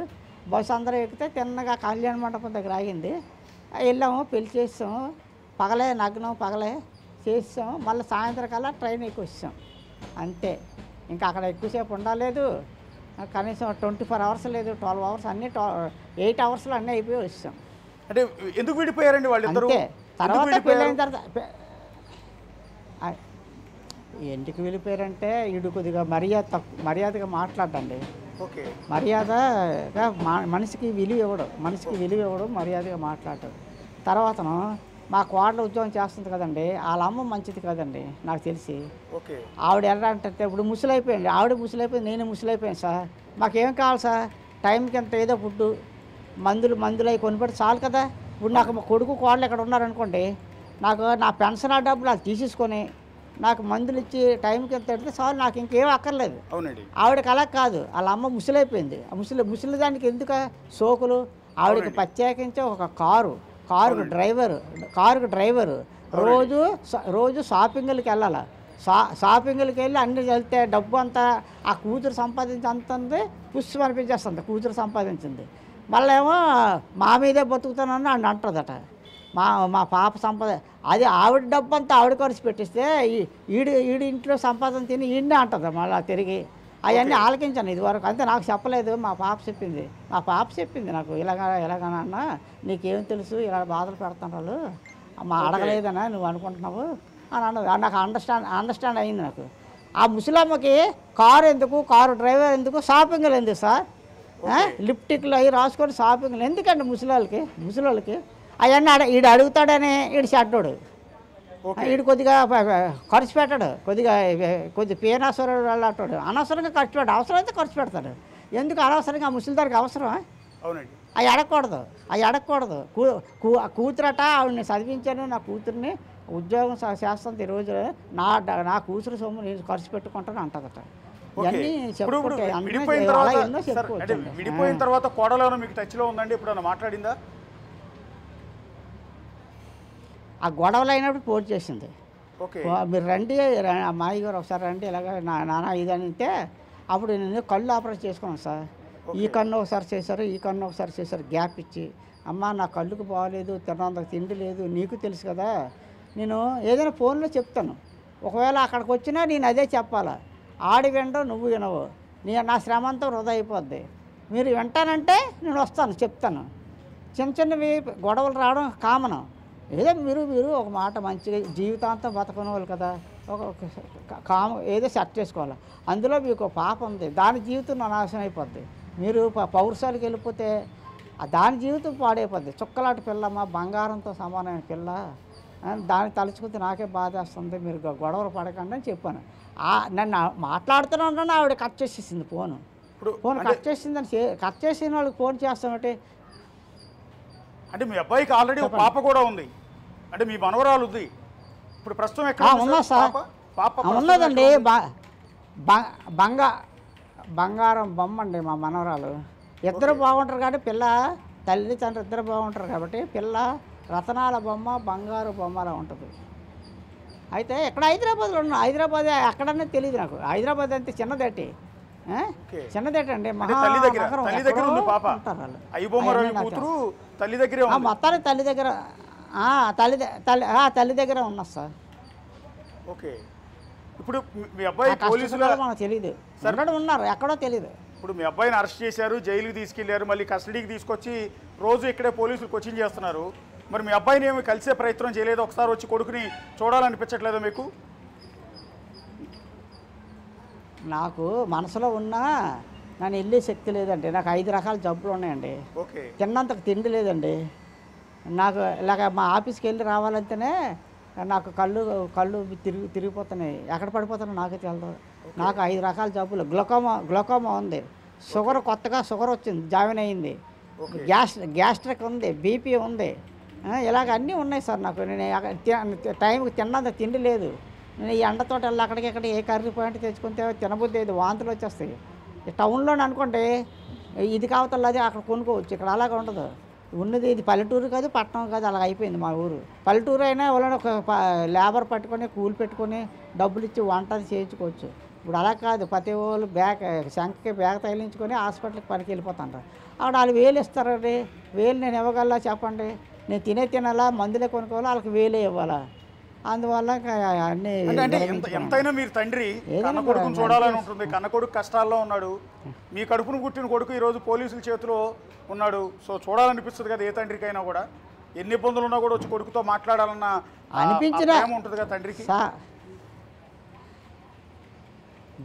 బస్సు అందరూ ఎక్కితే తిన్నగా కళ్యాణ మండపం దగ్గర ఆగింది. వెళ్ళాము, పెళ్లి చేసాము. పగలే నగ్నం పగలే చేసాం. మళ్ళీ సాయంత్రం కల్లా ట్రైన్ ఎక్కి వచ్చాం. అంతే, ఇంకా అక్కడ ఎక్కువసేపు ఉండలేదు. కనీసం 24 అవర్స్ లేదు, 12 అవర్స్ అన్నీ 8 అవర్స్లో అన్నీ అయిపోయి వచ్చాం. అంటే ఎందుకు విడిపోయారండి వాళ్ళిద్దరూ? అంతే. ఎందుకు తర్వాత విడిపోయారు? పెళ్ళైన తర్వాత ఎందుకు వెళ్ళిపోయారంటే వీడు కొద్దిగా మర్యాదగా మాట్లాడండి. ఓకే. మర్యాదగా మనిషికి విలువ ఇవ్వడం మర్యాదగా మాట్లాడటం. తర్వాతను మా కోడలు ఉద్యోగం చేస్తుంది కదండి, వాళ్ళ అమ్మ మంచిది కదండి నాకు తెలిసి. ఓకే. ఆవిడ ఎలా అంటే ఇప్పుడు ముసలైపోయింది, ఆవిడ ముసలైపోయింది, నేను ముసలైపోయాను సార్. మాకేం కావాలి సార్? టైంకి ఎంత ఏదో ఫుడ్డు మందులు అవి కొనిపెట్టి చాలు కదా. ఇప్పుడు నాకు మా కొడుకు కోడలు ఎక్కడ ఉన్నారనుకోండి, నాకు నా పెన్షన్ డబ్బులు అది తీసేసుకొని నాకు మందులు ఇచ్చి టైంకి ఎంత పెడితే చాలు, నాకు ఇంకేం అక్కర్లేదు. అవునండి. ఆవిడకి అలా కాదు, వాళ్ళ అమ్మ ముసలైపోయింది. ఆ ముసలి దానికి ఎందుకు సోకులు? ఆవిడకి ప్రత్యేకించి ఒక కారుకు డ్రైవరు రోజు షాపింగ్లకి వెళ్ళాలి. షాపింగ్లకి వెళ్ళి అన్ని వెళ్తే డబ్బు అంతా ఆ కూతురు సంపాదించి పుష్పం అనిపించేస్తుంది. కూతురు సంపాదించింది మళ్ళీ ఏమో మా మీదే బతుకుతానని అని అంటుందట. మా పాప అది ఆవిడ డబ్బు అంతా ఆవిడ ఖర్చు పెట్టిస్తే ఈడి ఇంట్లో సంపాదన తిని ఈయన్నే అంటుంది మళ్ళీ తిరిగి. అవన్నీ ఆలకించాను ఇదివరకు, అంతే. నాకు చెప్పలేదు, మా పాప చెప్పింది నాకు, ఎలాగనన్నా నీకేం తెలుసు, ఇలా బాధలు పెడతాను వాళ్ళు, మా అడగలేదనా నువ్వు అనుకుంటున్నావు అని అన్నది. నాకు అండర్స్టాండ్ అయింది నాకు. ఆ ముసలమ్మకి కారు డ్రైవర్ ఎందుకు, షాపింగ్లు ఎందుకు సార్? లిప్టిక్లు అవి రాసుకొని షాపింగ్లు ఎందుకండి ముసలోళ్ళకి? అవన్నీ ఈడు అడుగుతాడని ఈడు చెడ్డోడు, ఈడు కొద్దిగా ఖర్చు పెట్టాడు, కొద్ది పేనాసురుడు వెళ్ళాడు, అనవసరంగా ఖర్చు పెట్టాడు. అవసరమైతే ఖర్చు పెడతాడు. ఎందుకు అనవసరంగా ఆ ముసలిదారికి అవసరమా? అవునండి. అవి అడగకూడదు. కూతురట ఆవిడని చదివించాను, నా కూతుర్ని ఉద్యోగం చేస్తుంది, ఈరోజు నా కూతురు సొమ్ము నేను ఖర్చు పెట్టుకుంటాను అంటదట. ఇవన్నీ విడిపోయిన తర్వాత కోడలో మీకు టచ్లో ఉందండి? ఎప్పుడన్నా మాట్లాడిందా? ఆ గొడవలు అయినప్పుడు ఫోన్ చేసింది. ఓకే. మీరు రండి, అమ్మాయి గారు ఒకసారి రండి, ఇలాగ నాన్న ఇది అంటే అప్పుడు నేను కళ్ళు ఆపరేషన్ చేసుకున్నాను సార్. ఈ కన్ను ఒకసారి చేశారు గ్యాప్ ఇచ్చి. అమ్మ నా కళ్ళుకు బాగలేదు, తిన్నందుకు తిండి లేదు, నీకు తెలుసు కదా, నేను ఏదైనా ఫోన్లో చెప్తాను, ఒకవేళ అక్కడికి వచ్చినా నేను అదే చెప్పాలా, ఆడి వినడం నువ్వు వినవు, నా శ్రమ అంతా వృధా అయిపోద్ది, మీరు వింటానంటే నేను వస్తాను చెప్తాను. చిన్నవి గొడవలు రావడం కామన్. ఏదో మీరు ఒక మాట మంచిగా జీవితాంతం బతకని వాళ్ళు కదా, ఏదో సెట్ చేసుకోవాలి. అందులో మీకు పాప ఉంది, దాని జీవితం నాశనం అయిపోద్ది. మీరు పౌరుషాలకు వెళ్ళిపోతే దాని జీవితం పాడైపోద్ది. చుక్కలాంటి పిల్లమ్మ, బంగారంతో సమానమైన పిల్ల, దాన్ని తలుచుకుంటే నాకే బాధేస్తుంది, మీరు గొడవలు పడకండి అని చెప్పాను. నన్ను మాట్లాడుతున్నాను, ఆవిడ కట్ చేసేసింది ఫోన్ కట్ చేసిన వాళ్ళకి ఫోన్ చేస్తామంటే. అంటే మీ అబ్బాయికి ఆల్రెడీ ఒక పాప కూడా ఉంది, అంటే మీ మనవరాలు ఉంది. ఇప్పుడు ప్రస్తుతం ఎక్కడ ఉన్నా సార్? ఉన్నదండి, బంగారం బొమ్మ అండి మా మనవరాలు. ఇద్దరు బాగుంటారు కాబట్టి పిల్ల, తల్లి తండ్రి ఇద్దరు బాగుంటారు కాబట్టి పిల్ల రతనాల బొమ్మ, బంగారు బొమ్మలా ఉంటుంది. అయితే ఇక్కడ హైదరాబాద్లో ఉన్నా, హైదరాబాద్ ఎక్కడన్నా తెలియదు నాకు. హైదరాబాద్ అంటే చిన్నదేటి అండి, మొత్తానికి తల్లి దగ్గర ఉన్నా సార్. ఓకే. ఇప్పుడు మీ అబ్బాయి పోలీసులు మనకు తెలియదు, ఉన్నారు ఎక్కడో తెలియదు. ఇప్పుడు మీ అబ్బాయిని అరెస్ట్ చేశారు, జైలుకి తీసుకెళ్లారు, మళ్ళీ కస్టడీకి తీసుకొచ్చి రోజు ఇక్కడే పోలీసులు కోచింగ్ చేస్తున్నారు. మరి మీ అబ్బాయిని ఏమి కలిసే ప్రయత్నం చేయలేదు? ఒకసారి వచ్చి కొడుకుని చూడాలనిపించట్లేదా మీకు? నాకు మనసులో ఉన్నా నన్ను వెళ్ళే శక్తి లేదండి. నాకు 5 రకాల జబ్బులు ఉన్నాయండి. ఓకే. తిన్నంతకు తిండి లేదండి నాకు. ఇలాగ మా ఆఫీస్కి వెళ్ళి రావాలంటేనే నాకు కళ్ళు తిరిగిపోతున్నాయి, ఎక్కడ పడిపోతానో నాకే తెలియదు. నాకు 5 రకాల జబ్బులు. గ్లూకోమా ఉంది, కొత్తగా షుగర్ వచ్చింది, జాయిన్ అయ్యింది, గ్యాస్ట్రిక్ ఉంది, బీపీ ఉంది, ఇలాగ అన్నీ ఉన్నాయి సార్ నాకు. నేను టైంకి తిన్నంత తిండి లేదు. నేను ఈ ఎండతోటి వెళ్ళి అక్కడికి ఏ కర్రీ పాయింట్ తెచ్చుకుంటే తినబుద్ధి లేదు, వాంతులు వచ్చేస్తాయి. టౌన్లోనే అనుకోండి, ఇది కావతల అది అక్కడ కొనుక్కోవచ్చు, ఇక్కడ అలాగే ఉండదు. ఉన్నది ఇది పల్లెటూరు కాదు, పట్టణం కాదు, అలా అయిపోయింది మా ఊరు. పల్లెటూరు అయినా వాళ్ళని ఒక లేబర్ పట్టుకొని కూలి పెట్టుకొని డబ్బులు ఇచ్చి వంట చేయించుకోవచ్చు. ఇప్పుడు అలా కాదు, ప్రతి వాళ్ళు శంఖకి బ్యాగ్ తగిలించుకొని హాస్పిటల్కి పనికి వెళ్ళిపోతుంటారు. అక్కడ వాళ్ళు వేలు ఇస్తారండి. వేలు నేను ఇవ్వగలరా చెప్పండి? నేను తినాలా, మందులే కొనుక్కోవాలా, వాళ్ళకి వేలే ఇవ్వాలా? అందువల్ల అన్నీ అంటే ఎంతైనా మీరు తండ్రి కన్న కొడుకును చూడాలని ఉంటుంది. కన్న కొడుకు కష్టాల్లో ఉన్నాడు, మీ కడుపును పుట్టిన కొడుకు ఈరోజు పోలీసుల చేతిలో ఉన్నాడు. సో చూడాలనిపిస్తుంది కదా ఏ తండ్రికైనా కూడా. ఎన్ని ఇబ్బందులు ఉన్నా కూడా వచ్చి కొడుకుతో మాట్లాడాలన్న అనిపించిన ఉంటుంది కదా తండ్రికి.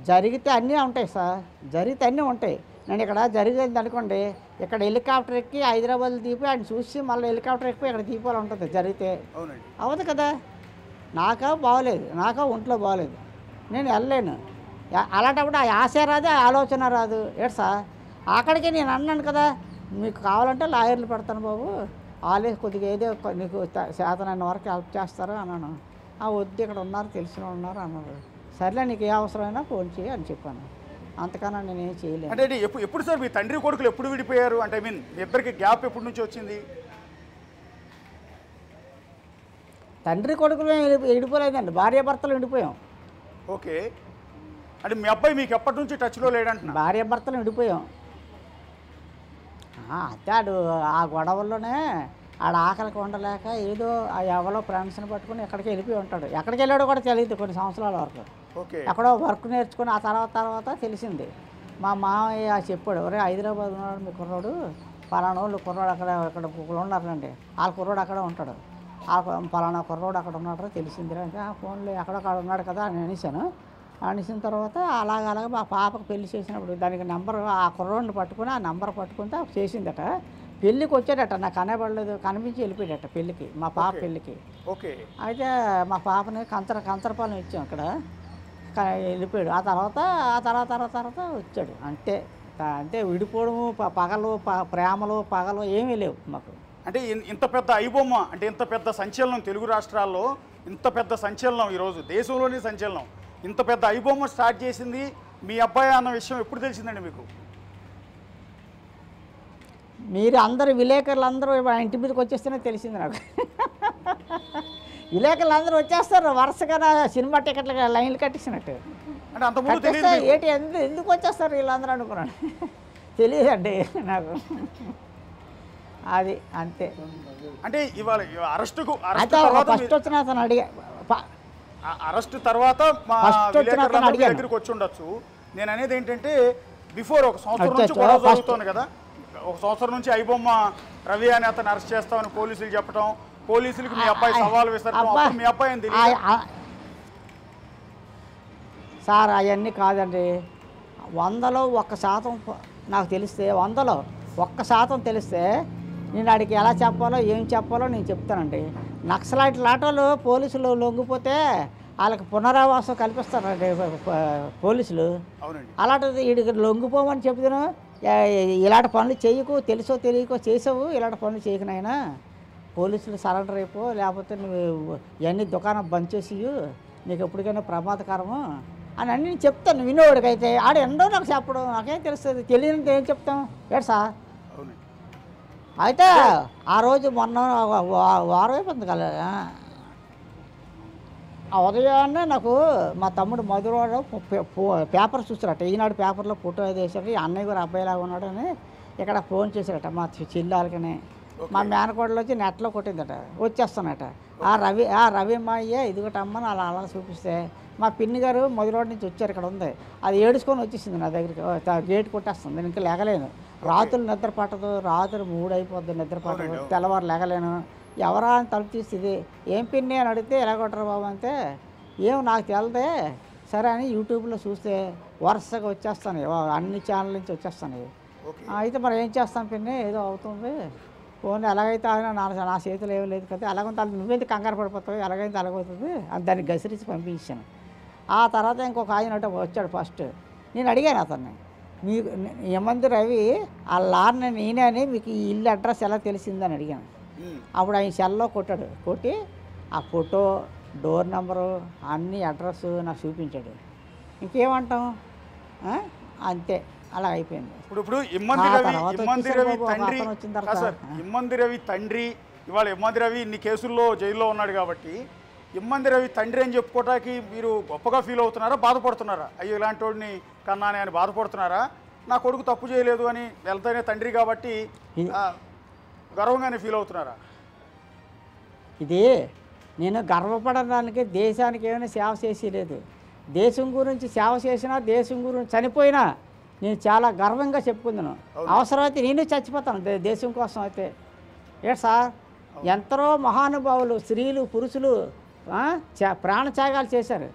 జరిగితే అన్నీ ఉంటాయి సార్, జరిగితే అన్నీ ఉంటాయి. నేను ఇక్కడ జరిగేది అనుకోండి, ఇక్కడ హెలికాప్టర్ ఎక్కి హైదరాబాద్ దిపి ఆయన చూసి మళ్ళీ హెలికాప్టర్ ఎక్కి ఇక్కడ దీపాలు ఉంటుంది జరిగితే. అవ్వదు కదా. నాకా బాగోలేదు, నాకా ఒంట్లో బాగోలేదు, నేను వెళ్ళలేను. అలాంటప్పుడు ఆ ఆశ రాదు, ఆ ఆలోచన రాదు. ఏడు సార్ అక్కడికి నేను అన్నాను కదా, మీకు కావాలంటే లాయర్లు పెడతాను బాబు, వాళ్ళే కొద్దిగా ఏదో నీకు శాతనైన వరకు హెల్ప్ చేస్తారు అన్నాను. వద్దు, ఇక్కడ ఉన్నారు, తెలిసిన ఉన్నారు అన్నారు. సర్లే నీకు ఏ అవసరమైనా ఫోన్ చేయి అని చెప్పాను. అంతకన్నా నేనేం చేయలేను. అంటే ఎప్పుడు సార్ మీ తండ్రి కొడుకులు ఎప్పుడు విడిపోయారు? అంటే మీ ఇద్దరికి గ్యాప్ ఎప్పటి నుంచి వచ్చింది? తండ్రి కొడుకులు విడిపోలేదండి, భార్యాభర్తలు విడిపోయాం. ఓకే, అంటే మీ అబ్బాయి మీకు ఎప్పటి నుంచి టచ్లో లేడంటున్నా? భార్యాభర్తలు విడిపోయాం. అదే ఆ గొడవల్లోనే ఆకలికి ఉండలేక ఏదో ఎవరో ఫ్రెండ్స్ని పట్టుకుని ఎక్కడికి వెళ్ళిపోయి ఉంటాడు. ఎక్కడికి వెళ్ళాడో కూడా తెలియదు కొన్ని సంవత్సరాల వరకు. ఎక్కడో వర్క్ నేర్చుకుని ఆ తర్వాత తెలిసింది. మా మామయ్య చెప్పాడు, ఒరే హైదరాబాద్ ఉన్నాడు మీ కుర్రాడు, పలానా వాళ్ళు కుర్రాడు అక్కడ ఉన్నారండి, వాళ్ళ కుర్రాడు అక్కడ ఉంటాడు, పలానా కుర్రాడు అక్కడ ఉన్నాడు తెలిసిందిరా అంటే ఫోన్లో ఎక్కడొక్కడ ఉన్నాడు కదా అని అనేసాను. అనేసిన తర్వాత అలాగ మా పాపకు పెళ్లి చేసినప్పుడు దానికి నెంబర్ ఆ కుర్రోడిని పట్టుకుని ఆ నెంబర్ పట్టుకుంటే చేసిందట. పెళ్ళికి వచ్చాడట, నాకు కనబడలేదు, కనిపించి వెళ్ళిపోయాడట పెళ్ళికి, మా పాప పెళ్ళికి. ఓకే, అయితే మా పాపని కంచరపాలెం ఇచ్చాం అక్కడ, వెళ్ళిపోయాడు. ఆ తర్వాత వచ్చాడు. అంటే విడిపోవడము పగలు ప్రేమలు పగలు ఏమీ లేవు మాకు. అంటే ఇంత పెద్ద ఐబొమ్మ, అంటే ఇంత పెద్ద సంచలనం తెలుగు రాష్ట్రాల్లో, ఇంత పెద్ద సంచలనం ఈరోజు దేశంలోనే సంచలనం, ఇంత పెద్ద ఐబొమ్మ స్టార్ట్ చేసింది మీ అబ్బాయి అన్న విషయం ఎప్పుడు తెలిసిందండి మీకు? మీరు అందరు విలేకరులు అందరూ ఇంటి మీదకి వచ్చేస్తేనే తెలిసింది నాకు. విలేకరులు అందరూ వచ్చేస్తారు వరుసగా సినిమా టికెట్లు లైన్లు కట్టేసినట్టు. ఏంటి ఎందుకు వచ్చేస్తారు వీళ్ళందరూ అనుకున్నాను. తెలియదండి నాకు, అది అంతే. అంటే ఇవాళ ఫస్ట్ వచ్చిన అతను అరెస్ట్ తర్వాత మా దగ్గరికి వచ్చి ఉండొచ్చు. నేను అనేది ఏంటంటే బిఫోర్ ఒక సంవత్సరం నుంచి గొడవ జరుగుతుంది కదా, ఒక సంవత్సరం నుంచి ఐబొమ్మ రవి అని అతను అరెస్ట్ చేస్తామని పోలీసులు చెప్పడం, పోలీసులకు మీ అబ్బాయి సవాల్ విసరడం, మీ అబ్బాయి అని తెలియదు సార్. అవన్నీ కాదండి, 100లో 1% నాకు తెలిస్తే, 100లో 1% తెలిస్తే నేను అడిగి ఎలా చెప్పాలో ఏం చెప్పాలో నేను చెప్తానండి. నక్సలైట్ లాటోలు పోలీసులు లొంగిపోతే వాళ్ళకి పునరావాసం కల్పిస్తారండి పోలీసులు. అలాంటిది వీడికి లొంగిపోమని చెప్తాను, ఇలాంటి పనులు చేయకు, తెలుసో తెలియకో చేసావు, ఇలాంటి పనులు చేయకునైనా పోలీసులు సరెండర్ అయిపో, లేకపోతే నువ్వు ఇవన్నీ దుకాణం బంద్ చేసి నీకు ఎప్పటికైనా ప్రమాదకరము అని అన్నీ చెప్తాను వినేవాడికైతే. ఆడ ఎండో నాకు చెప్పడం నాకేం తెలుస్తుంది, తెలియనిది ఏం చెప్తాం ఏడు సార్. అయితే ఆ రోజు మొన్న వారం అయిపోతుంది కదా, ఆ ఉదయాన్నే నాకు మా తమ్ముడు మధురవాడు పేపర్ చూసారట, ఈనాడు పేపర్లో ఫోటో వేసాడు, అన్నయ్య గారు అబ్బాయిలాగా ఉన్నాడని ఇక్కడ ఫోన్ చేశారట మా చెల్లాలకని. మా మేనకోడలు వచ్చి నెట్లో కొట్టిందట, వచ్చేస్తానట. ఆ రవి మాయ్య ఇదిగోటమ్మని అలా చూపిస్తే మా పిన్ని గారు మధురవాడ నుంచి వచ్చారు, ఇక్కడ ఉంది, అది ఏడుచుకొని వచ్చేసింది నా దగ్గరికి, గేట్ కొట్టేస్తుంది, నేను ఇంకా లేగలేను, రాత్రులు నిద్ర పట్టదు, రాత్రి 3 అయిపోద్ది నిద్ర పట్టదు, తెల్లవారు లేగలేను. ఎవరా అని తలుపు తీస్తుంది, ఏం పిన్ని అని అడిగితే ఎలా కొట్టరు బాబు అంటే ఏం నాకు తెలదే, సరే అని యూట్యూబ్లో చూస్తే వరుసగా వచ్చేస్తాను, అన్ని ఛానల్ నుంచి వచ్చేస్తాను. అయితే మరి ఏం చేస్తాను పిన్ని, ఏదో అవుతుంది ఫోన్, ఎలాగైతే ఆయన నా చేతులు ఏమీ లేదు కదా, ఎలాగైతే నువ్వేందుకు కంగారు పడిపోతావు, ఎలాగైతే అలాగవుతుంది అని దాన్ని గసిరించి పంపించాను. ఆ తర్వాత ఇంకొక ఆయన వచ్చాడు ఫస్ట్, నేను అడిగాను అతన్ని, మీకు ఏమంది రవి ఆ లార్ని నేనే అని మీకు ఈ ఇల్లు అడ్రస్ ఎలా తెలిసిందని అడిగాను. అప్పుడు ఆయన సెల్లో కొట్టాడు, కొట్టి ఆ ఫోటో డోర్ నెంబరు అన్ని అడ్రస్ నాకు చూపించాడు. ఇంకేమంటాం, అంతే అలా అయిపోయింది. ఇప్పుడు ఇమ్మంది రవి తండ్రి ఇవాళ ఇమ్మంది రవి ఇన్ని కేసుల్లో జైల్లో ఉన్నాడు కాబట్టి ఇమ్మంది రవి తండ్రి అని చెప్పుకోవటానికి మీరు గొప్పగా ఫీల్ అవుతున్నారా, బాధపడుతున్నారా? అయ్యో ఇలాంటి వాడిని కన్నానే అని బాధపడుతున్నారా? నా కొడుకు తప్పు చేయలేదు అని వెళ్తానే తండ్రి కాబట్టి గర్వంగానే ఫీల్ అవుతున్నారా? ఇది నేను గర్వపడడానికి దేశానికి ఏమైనా సేవ చేసి లేదు. దేశం గురించి సేవ చేసినా, దేశం గురించి చనిపోయినా నేను చాలా గర్వంగా చెప్పుకుందును. అవసరమైతే నేను చచ్చిపోతాను దేశం కోసం అయితే. ఏ సార్, ఎంతరో మహానుభావులు స్త్రీలు పురుషులు ప్రాణత్యాగాలు చేశారు.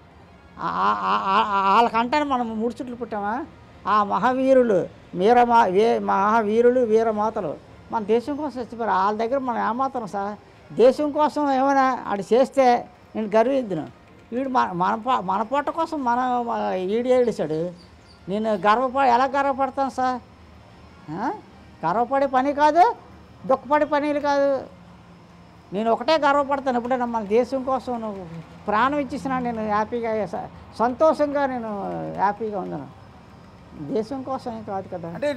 వాళ్ళకంటే మనం ముడుచుట్లు పుట్టామా? ఆ మహావీరులు మహావీరులు వీరమాతలు మన దేశం కోసం చచ్చిపోయారు. వాళ్ళ దగ్గర మనం ఏమాత్రం సార్ దేశం కోసం ఏమైనా అది చేస్తే నేను గర్విద్దును. వీడు మన పొట్ట కోసం ఈడు ఏడిచాడు. నేను ఎలా గర్వపడతాను సార్? గర్వపడే పని కాదు, దుఃఖపడే పనులు కాదు. నేను ఒకటే గర్వపడతాను, ఎప్పుడైనా మన దేశం కోసం నువ్వు ప్రాణం ఇచ్చేసినా నేను హ్యాపీగా సంతోషంగా నేను హ్యాపీగా ఉన్నాను. దేశం కోసం కాదు కదా. అంటే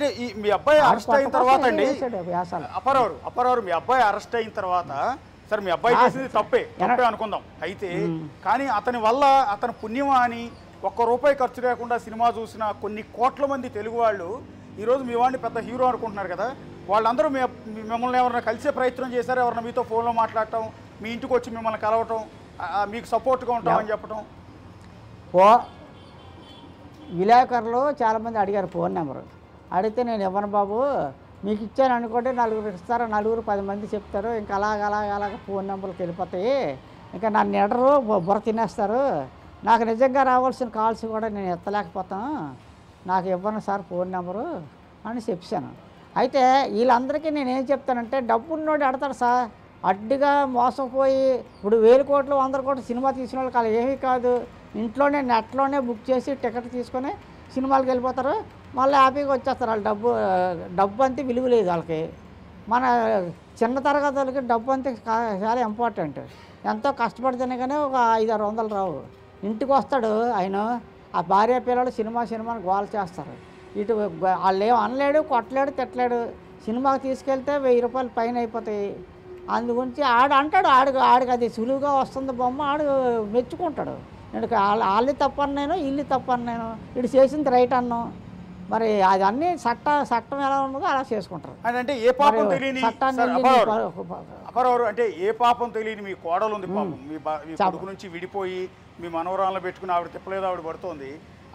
మీ అబ్బాయి అరెస్ట్ అయిన తర్వాత అండి అప్పారావు మీ అబ్బాయి అరెస్ట్ అయిన తర్వాత సరే మీ అబ్బాయి చేసింది తప్పే అనుకుందాం. అయితే కానీ అతని వల్ల అతని పుణ్యమా అని ₹1 ఖర్చు లేకుండా సినిమా చూసిన కొన్ని కోట్ల మంది తెలుగు వాళ్ళు ఈరోజు మీ వాడిని పెద్ద హీరో అనుకుంటున్నారు కదా. వాళ్ళందరూ మిమ్మల్ని ఎవరైనా కలిసే ప్రయత్నం చేశారు? ఎవరైనా మీతో ఫోన్లో మాట్లాడటం, మీ ఇంటికి వచ్చి మిమ్మల్ని కలవటం, మీకు సపోర్ట్గా ఉంటామని చెప్పటం? విలేకరులు చాలామంది అడిగారు ఫోన్ నెంబరు. అడిగితే నేను ఇవ్వను బాబు, మీకు ఇచ్చాను అనుకోండి, నలుగురు ఇస్తారో, నలుగురు 10 మంది చెప్తారు, ఇంకా అలాగ ఫోన్ నెంబర్కి వెళ్ళిపోతాయి, ఇంకా నన్ను ఎడరు బుర్ర తినేస్తారు, నాకు నిజంగా రావాల్సిన కాల్స్ కూడా నేను ఎత్తలేకపోతాను, నాకు ఇవ్వను సార్ ఫోన్ నెంబరు అని చెప్పాను. అయితే వీళ్ళందరికీ నేనేం చెప్తానంటే, డబ్బున్నోడు అడతాడు సార్. అడ్డుగా మోసపోయి ఇప్పుడు 1000 కోట్లు 100 కోట్లు సినిమా తీసిన వాళ్ళకి అలా ఏమీ కాదు. ఇంట్లోనే నెట్లోనే బుక్ చేసి టికెట్ తీసుకొని సినిమాలకు వెళ్ళిపోతారు, మళ్ళీ హ్యాపీగా వచ్చేస్తారు. వాళ్ళు డబ్బు అంతే విలువ లేదు వాళ్ళకి. మన చిన్న తరగతి వాళ్ళకి డబ్బు అంతే చాలా ఇంపార్టెంట్. ఎంతో కష్టపడితేనే కానీ ఒక 500-600 రావు. ఇంటికి వస్తాడు ఆయన, ఆ భార్య పిల్లలు సినిమాని గోల చేస్తారు. ఇటు వాళ్ళు ఏం అనలేడు, కొట్టలేడు, తిట్టలేడు. సినిమాకి తీసుకెళ్తే ₹1000 పైన అయిపోతాయి. అందుగురించి అంటాడు ఆడికి అది సులువుగా వస్తుంది బొమ్మ, ఆడు మెచ్చుకుంటాడు. నేను వాళ్ళు తప్పను, నేను ఇల్లు తప్పను, నేను ఇటు చేసింది రైట్ అన్ను. మరి అది అన్నీ చట్టం ఎలా ఉన్నదో అలా చేసుకుంటారు. అంటే ఏ పాపం తెలియని అపరావు అంటే ఏ పాపం తెలియని మీ కోడలు ఉంది పాపం, మీ కొడుకు నుంచి విడిపోయి మీ మనవరాలను పెట్టుకుని ఆవిడ తిప్పలేదు, ఆవిడ పడుతోంది.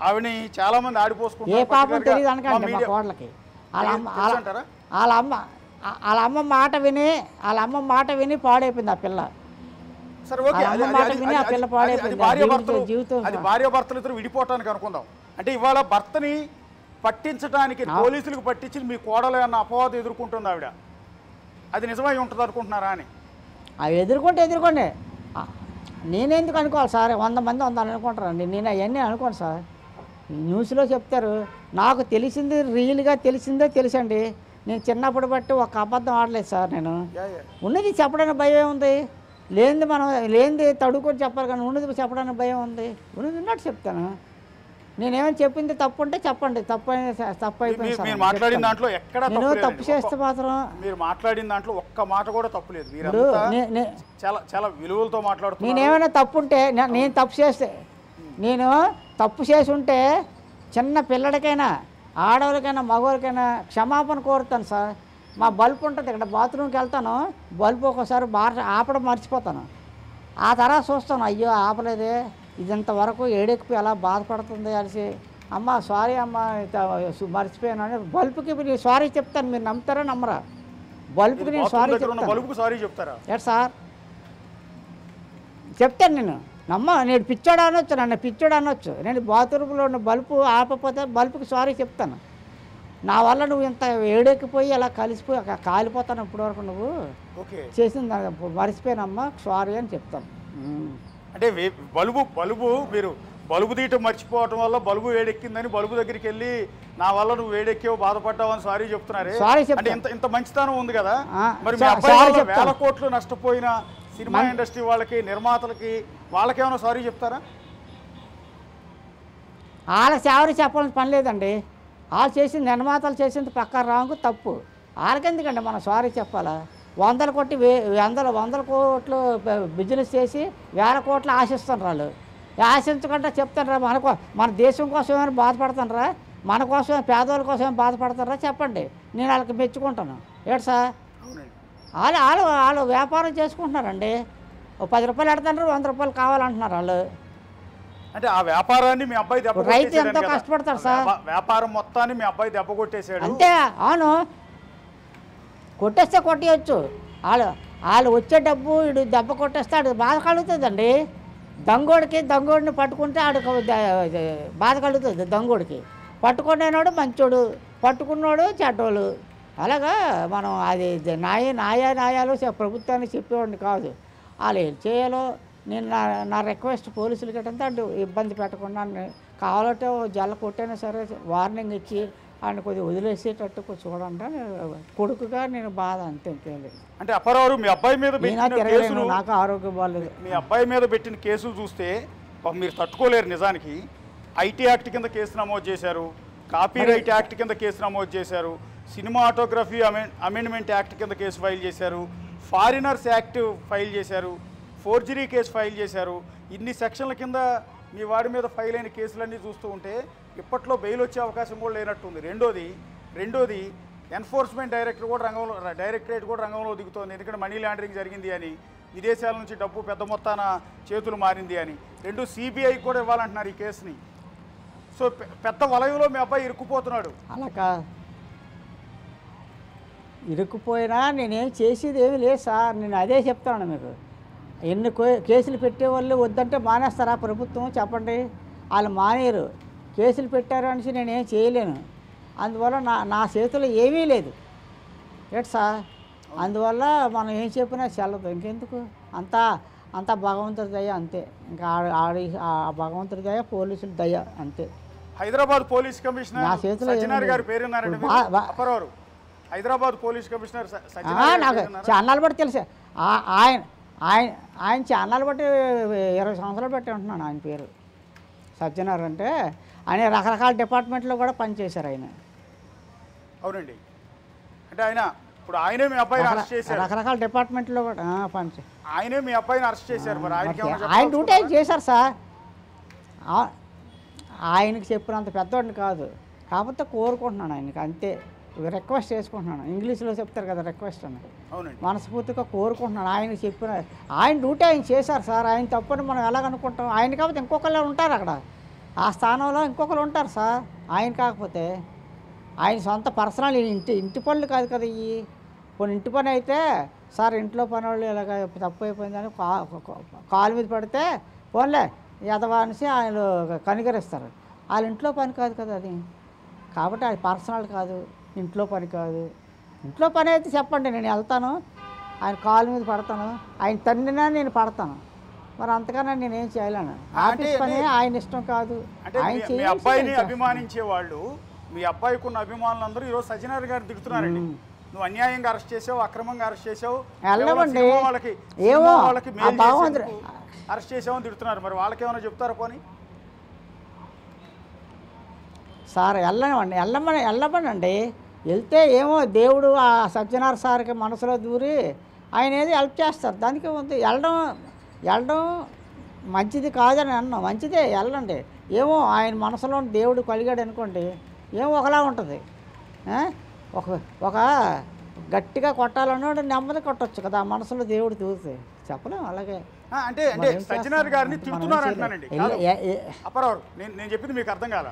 ఆవిడని చాలా మంది ఆడిపోసుకుంటారు. ఏ పాపం తెలియదు అనకండి మా కోడలకి. వాళ్ళ అమ్మ మాట విని పాడైపోయింది ఆ పిల్ల. సరే ఓకే, అది భార్యాభర్తలు ఇద్దరు విడిపోవటానికి అనుకుందాం. అంటే ఇవాళ భర్తని పట్టించడానికి పోలీసులకు పట్టించి మీ కోడలు అన్న అపవాదం ఎదుర్కొంటుంది ఆవిడ, అది నిజమై ఉంటుంది అనుకుంటున్నారా అని? అవి ఎదుర్కొంటే నేనెందుకు అనుకోవాలి సార్? 100 మంది 100 అనుకుంటారండి, నేను అవన్నీ అనుకోను సార్. న్యూస్లో చెప్తారు, నాకు తెలిసింది రియల్గా తెలుసండి. నేను చిన్నప్పుడు బట్టి ఒక అబద్ధం ఆడలేదు సార్. నేను ఉన్నది చెప్పడానికి భయం ఉంది, లేనిది తడుకొని చెప్పాలి, కానీ ఉన్నది చెప్పడానికి భయం ఉంది. ఉన్నది ఉన్నట్టు చెప్తాను. నేనేమైనా చెప్పింది తప్పు ఉంటే చెప్పండి, తప్పు అయిపోయింది. మీరు మాట్లాడిన దాంట్లో ఎక్కడ తప్పు చేస్తే మాత్రం మీరు మాట్లాడిన దాంట్లో ఒక్క మాట కూడా తప్పు లేదు. చాలా విలువలతో మాట్లాడుతున్నారు. నేనేమైనా తప్పు ఉంటే, నేను తప్పు చేసి ఉంటే చిన్న పిల్లడికైనా ఆడవాళ్ళకైనా మగవాళ్ళకైనా క్షమాపణ కోరుతాను సార్. మా బల్బు ఉంటుంది ఇక్కడ, బాత్రూమ్కి వెళ్తాను, బల్బు ఒక్కోసారి ఆపడం మర్చిపోతాను. ఆ తర్వాత చూస్తాను, అయ్యో ఆపలేదే, ఇది ఇంతవరకు ఏడెక్కిపోయి అలా బాధపడుతుంది అనేసి, అమ్మ సారీ అమ్మ మర్చిపోయాను అని బల్బుకి నేను సారీ చెప్తాను. మీరు నమ్ముతారా నమ్మరా? బల్బుకి నేను సారీ చెప్తారా? ఎట్ సార్ చెప్తాను. నేను పిచ్చోడు అనొచ్చు, నన్ను పిచ్చోడు అనొచ్చు. నేను బాత్రూంలో ఉన్న బల్బు ఆపకపోతే బల్బుకి సారీ చెప్తాను. నా వల్ల నువ్వు ఇంత ఏడెక్కిపోయి అలా కలిసిపోయి కాలిపోతాను ఇప్పటివరకు నువ్వు చేసింది మర్చిపోయానమ్మా సారీ అని చెప్తాను. అంటే మీరు బల్బు తీయటం మర్చిపోవటం వల్ల బల్బు వేడెక్కిందని బల్బు దగ్గరికి వెళ్ళి నా వల్ల నువ్వు వేడెక్కావు బాధపడ్డావు అని సారీ చెప్తున్నారే, అంటే ఇంత మంచితనం ఉంది కదా. మరి మీ అబ్బాయి వేల కోట్లు నష్టపోయిన సినిమా ఇండస్ట్రీ వాళ్ళకి, నిర్మాతలకి, వాళ్ళకేమైనా సారీ చెప్తారా? వాళ్ళకి సారీ చెప్పాల్సిన పని లేదండి. వాళ్ళు చేసింది, నిర్మాతలు చేసింది పక్కా రాంగు తప్పు. వాళ్ళకెందుకండి మనం సారీ చెప్పాలా? 100 కోట్లు బిజినెస్ చేసి 1000 కోట్లు ఆశిస్తున్నారు వాళ్ళు. ఆశించకుండా చెప్తారా మన దేశం కోసం ఏమైనా బాధపడుతున్నారా? మన కోసమే, పేదవాళ్ళ కోసం ఏమైనా బాధపడతారా? చెప్పండి, నేను వాళ్ళకి మెచ్చుకుంటాను. ఏడు సార్, వాళ్ళు వ్యాపారం చేసుకుంటున్నారండి. ఓ 10 రూపాయలు పెడతారు, 100 రూపాయలు కావాలంటున్నారు వాళ్ళు. అంటే ఆ వ్యాపారాన్ని మీ అబ్బాయి దెబ్బ రైతు కొట్టేశాడని ఎంతో కదా. కష్టపడతాడు సార్. వ్యాపారం మొత్తాన్ని మీ అబ్బాయి దెబ్బ కొట్టేశాడు. అంతే. అవును, కొట్టేస్తే కొట్టేయచ్చు. వాళ్ళు వచ్చే డబ్బు వీడు దెబ్బ కొట్టేస్తే ఆడు బాధ కలుగుతుందండి. దంగోడిని పట్టుకుంటే ఆడికి బాధ కలుగుతుంది. దంగోడికి పట్టుకునేవాడు మంచోడు, పట్టుకున్నాడు చెడ్డోళ్ళు. అలాగా మనం అది న్యాయాలు ప్రభుత్వానికి చెప్పేవాడిని కాదు. వాళ్ళు ఏం చేయాలో నేను నా రిక్వెస్ట్ పోలీసులు గట్టంతా అటు ఇబ్బంది పెట్టకుండా కావాలంటే జల్ల కొట్టైనా సరే వార్నింగ్ ఇచ్చి ఆయన కొద్దిగా వదిలేసేటట్టు చూడండి కొడుకుగా నేను బాధ అంతే, ఇంకేం లేదు. అంటే అప్పారావు మీ అబ్బాయి మీద పెట్టిన కేసులు, నాకు ఆరోగ్యం బాగాలేదు. మీ అబ్బాయి మీద పెట్టిన కేసులు చూస్తే మీరు తట్టుకోలేరు నిజానికి. ఐటీ యాక్ట్ కింద కేసు నమోదు చేశారు, కాపీరైట్ యాక్ట్ కింద కేసు నమోదు చేశారు, సినిమాటోగ్రఫీ అమెండ్మెంట్ యాక్ట్ కింద కేసు ఫైల్ చేశారు, ఫారినర్స్ యాక్ట్ ఫైల్ చేశారు, ఫోర్జరీ కేసు ఫైల్ చేశారు. ఇన్ని సెక్షన్ల కింద మీ వాడి మీద ఫైల్ అయిన కేసులన్నీ చూస్తూ ఉంటే ఇప్పట్లో బెయిల్ వచ్చే అవకాశం కూడా లేనట్టుంది. రెండోది ఎన్ఫోర్స్మెంట్ డైరెక్టరేట్ కూడా రంగంలో దిగుతోంది. ఎందుకంటే మనీ లాండరింగ్ జరిగింది అని, విదేశాల నుంచి డబ్బు పెద్ద మొత్తాన చేతులు మారింది అని. సిబిఐ కూడా ఇవ్వాలంటున్నారు ఈ కేసుని. సో పెద్ద వలయంలో మీ అబ్బాయి ఇరుక్కుపోతున్నాడు. అలాగా ఇరుక్కుపోయినా నేనేం చేసేది ఏమీ లేదు సార్. నేను అదే చెప్తాను మీకు. ఎన్ని కేసులు పెట్టేవాళ్ళు వద్దంటే మానేస్తారా ప్రభుత్వం? చెప్పండి. వాళ్ళు మానేరు. కేసులు పెట్టారు అనేసి నేనేం చేయలేను. అందువల్ల నా చేతిలో ఏమీ లేదు ఏటి సార్. అందువల్ల మనం ఏం చెప్పినా చెల్లదు. ఇంకెందుకు? అంతా భగవంతుడి దయ అంతే. ఇంకా ఆ భగవంతుడి దయ, పోలీసుల దయ అంతే. హైదరాబాద్ పోలీస్ కమిషనర్ నా చేతిలో సజ్జనార్ గారి పేరున్నారండి అప్పారావు. హైదరాబాద్ పోలీస్ కమిషనర్ నాకు ఛానల్ బట్టి తెలుసా. ఆయన ఛానల్ బట్టి 20 సంవత్సరాలు బట్టి ఉంటున్నాను ఆయన పేరు. సజ్జనార్ అంటే ఆయన రకరకాల డిపార్ట్మెంట్లో కూడా పనిచేశారు ఆయన. అవునండి. అంటే ఆయనే మీ అబ్బాయిని అరెస్ట్ చేశారు. రకరకాల డిపార్ట్మెంట్లో కూడా పనిచేశారు. ఆయనే మీ అబ్బాయిని అరెస్ట్ చేశారు. మరి ఆయన డ్యూటీ ఆయన చేశారు సార్. ఆయనకి చెప్పినంత పెద్దవాడిని కాదు, కాకపోతే కోరుకుంటున్నాను ఆయనకి అంతే. రిక్వెస్ట్ చేసుకుంటున్నాను. ఇంగ్లీష్లో చెప్తారు కదా రిక్వెస్ట్ అని. మనస్ఫూర్తిగా కోరుకుంటున్నాను. ఆయన చెప్పిన ఆయన డ్యూటీ ఆయన చేశారు సార్. ఆయన తప్పని మనం ఎలాగనుకుంటాం? ఆయన కాకపోతే ఇంకొకళ్ళు ఉంటారు అక్కడ, ఆ స్థానంలో ఇంకొకరు ఉంటారు సార్. ఆయన కాకపోతే ఆయన సొంత పర్సనల్ ఇంటి పనులు కాదు కదా ఇవి. కొన్ని ఇంటి పని అయితే సార్ ఇంట్లో పని వాళ్ళు ఇలాగ తప్పు అయిపోయిందని కాలు మీద పడితే పోన్లే ఎదవా అనేసి ఆయన కనికరిస్తారు. వాళ్ళ ఇంట్లో పని కాదు కదా అది. కాబట్టి అది పర్సనల్ కాదు, ఇంట్లో పని కాదు. ఇంట్లో పని అయితే చెప్పండి, నేను వెళ్తాను, ఆయన కాలు మీద పడతాను, ఆయన తన్నినా నేను పడతాను. మరి అంతకన్నా నేనేం చేయలేను. ఆఫీస్ పని ఆయన ఇష్టం కాదు. మీ అబ్బాయిని అభిమానించే వాళ్ళు, మీ అబ్బాయికి ఉన్న అభిమానులందరూ ఈరోజు సజ్జనార్ గారు దిగుతున్నారండి. నువ్వు అన్యాయంగా అరెస్ట్ చేసావు, అక్రమంగా అరెస్ట్ చేసావు, వెళ్ళమండి వాళ్ళకి ఏమో అరెస్ట్ చేసావని తిడుతున్నారు. మరి వాళ్ళకేమైనా చెప్తారా? పోనీ సార్ వెళ్ళమనండి. వెళ్తే ఏమో దేవుడు ఆ సజ్జనార్ సార్కి మనసులో దూరి ఆయన ఏది హెల్ప్ చేస్తారు. దానికి ఉంది. వెళ్ళడం మంచిది కాదని అన్నాం, మంచిదే వెళ్ళండి. ఏమో ఆయన మనసులో దేవుడు కలిగాడు అనుకోండి, ఏమో ఒకలా ఉంటుంది. ఒక గట్టిగా కొట్టాలన్నాడు, నెమ్మది కొట్టచ్చు కదా, మనసులో దేవుడు దూరితే. చెప్పలేము. అలాగే అంటే సజ్జనార్ గారిని తిడుతున్నారు అంటున్నానండి. అప్పారావు, నేను చెప్పింది మీకు అర్థం కాదా?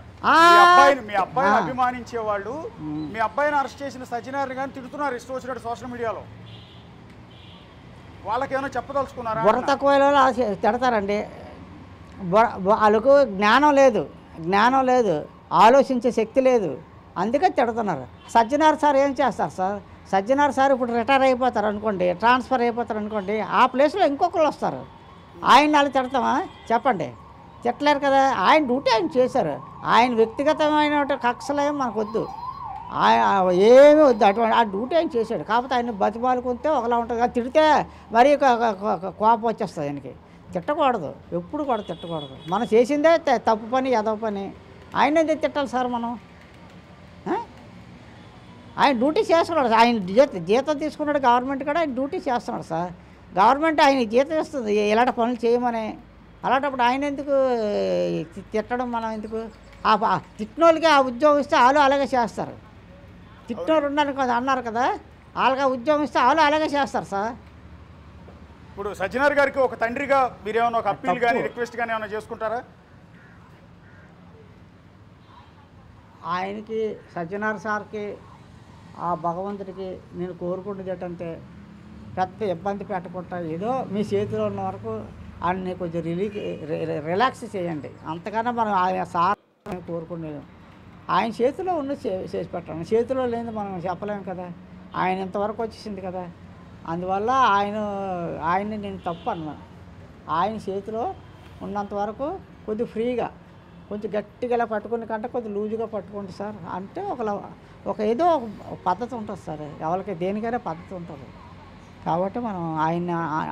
మీ అబ్బాయిని అభిమానించే వాళ్ళు మీ అబ్బాయిని అరెస్ట్ చేసిన సజ్జనార్ గారిని తిడుతున్నారు ఇష్టం వచ్చినట్టు సోషల్ మీడియాలో. వాళ్ళకేమైనా చెప్పదలుచుకున్నారా? బుర్ర తక్కువ తిడతారండి. వాళ్ళకు జ్ఞానం లేదు, ఆలోచించే శక్తి లేదు, అందుకే తిడుతున్నారు. సజ్జనార్ సార్ ఏం చేస్తారు సార్? సజ్జనార్ సార్ ఇప్పుడు రిటైర్ అయిపోతారు అనుకోండి, ట్రాన్స్ఫర్ అయిపోతారు అనుకోండి, ఆ ప్లేస్లో ఇంకొకరు వస్తారు. ఆయన వాళ్ళు తిడతామా? చెప్పండి. తిట్టలేరు కదా. ఆయన డ్యూటీ ఆయన చేశారు. ఆయన వ్యక్తిగతమైన కక్షలేం మనకు వద్దు, ఏమీ వద్దు. అటువంటి ఆ డ్యూటీ ఆయన చేశాడు. కాకపోతే ఆయన బతిమాలుకుంటే ఒకలా ఉంటుంది. అది తిడితే మరీ కోపం వచ్చేస్తుంది ఆయనకి. తిట్టకూడదు, ఎప్పుడు కూడా తిట్టకూడదు. మనం చేసిందే తప్పు పని, ఎదవ పని. ఆయన ఎందుకు తిట్టాలి సార్ మనం? ఆయన డ్యూటీ చేస్తున్నాడు. ఆయన జీతం తీసుకున్నాడు గవర్నమెంట్ కూడా. ఆయన డ్యూటీ చేస్తున్నాడు సార్. గవర్నమెంట్ ఆయన జీతం ఇస్తుంది ఇలాంటి పనులు చేయమని. అలాంటప్పుడు ఆయన ఎందుకు తిట్టడం? మనం ఎందుకు? తిట్టిన వాళ్ళకి ఆ ఉద్యోగం ఇస్తే వాళ్ళు అలాగే చేస్తారు. తిట్టిన వాళ్ళు అన్నారు కదా, వాళ్ళకి ఆ ఉద్యోగం ఇస్తే వాళ్ళు అలాగే చేస్తారు సార్. ఇప్పుడు సజ్జనార్ గారికి ఒక తండ్రిగా మీరేమైనా ఒక అప్పీల్ కానీ తప్పు. రిక్వెస్ట్ కానీ ఏమైనా చేసుకుంటారా? ఆయనకి సజ్జనార్ సార్కి ఆ భగవంతుడికి నేను కోరుకునేది ఏంటంటే పెద్ద ఇబ్బంది పెట్టకుండా ఏదో మీ చేతిలో ఉన్న వరకు ఆయన్ని కొంచెం రిలాక్స్ చేయండి. అంతకన్నా మనం ఆయన సార్ కోరుకునేది ఆయన చేతిలో ఉన్న చేసి పెట్టండి. చేతిలో లేని మనం చెప్పలేము కదా. ఆయన ఇంతవరకు వచ్చేసింది కదా. అందువల్ల ఆయన్ని నేను తప్పు అన్నాను. ఆయన చేతిలో ఉన్నంత వరకు కొద్దిగా ఫ్రీగా కొంచెం గట్టిగా ఇలా పట్టుకుని కంటే కొద్దిగా లూజుగా పట్టుకోండి సార్ అంటే ఒక ఏదో ఒక పద్ధతి ఉంటుంది సార్. ఎవరికి దేనికైనా పద్ధతి ఉంటుంది. కాబట్టి మనం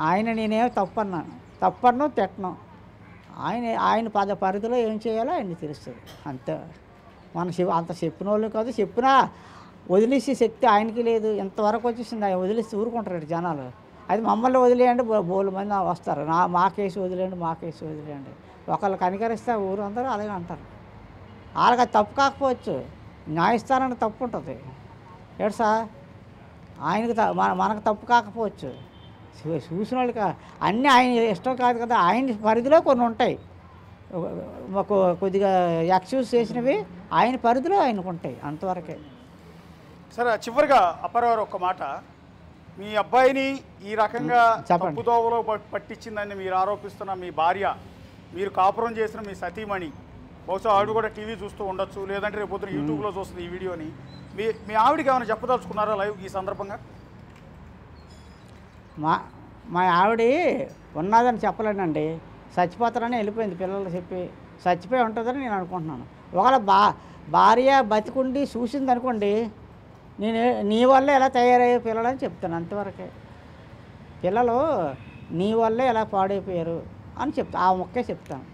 ఆయన నేనేమో తప్పను తిట్టను. ఆయన పరిధిలో ఏం చేయాలో ఆయన్ని తెలుస్తుంది అంతే. మన అంత చెప్పిన వాళ్ళు కాదు. చెప్పినా వదిలేసే శక్తి ఆయనకి లేదు. ఇంతవరకు వచ్చేసింది. ఆయన వదిలేసి ఊరుకుంటారు జనాలు. అది మమ్మల్ని వదిలేయండి బోలు మంది వస్తారు. మా కేసు వదిలేయండి ఒకళ్ళు కనికరిస్తే ఊరు అందరూ అలాగే అంటారు. వాళ్ళకి అది తప్పు కాకపోవచ్చు. న్యాయస్థానానికి తప్పు ఉంటుంది ఏడు సార్. ఆయనకి మనకు తప్పు కాకపోవచ్చు. చూసిన వాళ్ళకి అన్నీ ఆయన ఇష్టం కాదు కదా. ఆయన పరిధిలో కొన్ని ఉంటాయి. కొద్దిగా ఎక్స్క్యూజ్ చేసినవి ఆయన పరిధిలో ఆయనకు ఉంటాయి అంతవరకే. సరే చివరిగా అప్పారావు ఒక్క మాట, మీ అబ్బాయిని ఈ రకంగా తప్పుదోవలో పట్టించిందని మీరు ఆరోపిస్తున్న మీ భార్య, మీరు కాపురం చేసిన మీ సతీమణి, బహుశా ఆవిడ కూడా టీవీ చూస్తూ ఉండొచ్చు, లేదంటే రేపు పొద్దున యూట్యూబ్లో చూస్తుంది ఈ వీడియోని, మీ ఆవిడకి ఏమైనా చెప్పదలుచుకున్నారా లైవ్ ఈ సందర్భంగా? మా ఆవిడ ఉన్నదని చెప్పలేనండి. చచ్చిపోతారని వెళ్ళిపోయింది పిల్లలు చెప్పి. చచ్చిపోయి ఉంటుందని నేను అనుకుంటున్నాను. ఒకవేళ భార్య బతికుండి చూసింది అనుకోండి, నీ వల్లే ఎలా తయారయ్యే పిల్లలు అని చెప్తాను అంతవరకే. పిల్లలు నీ వల్లే ఎలా పాడైపోయారు అని ఆ మొక్కే చెప్తాను.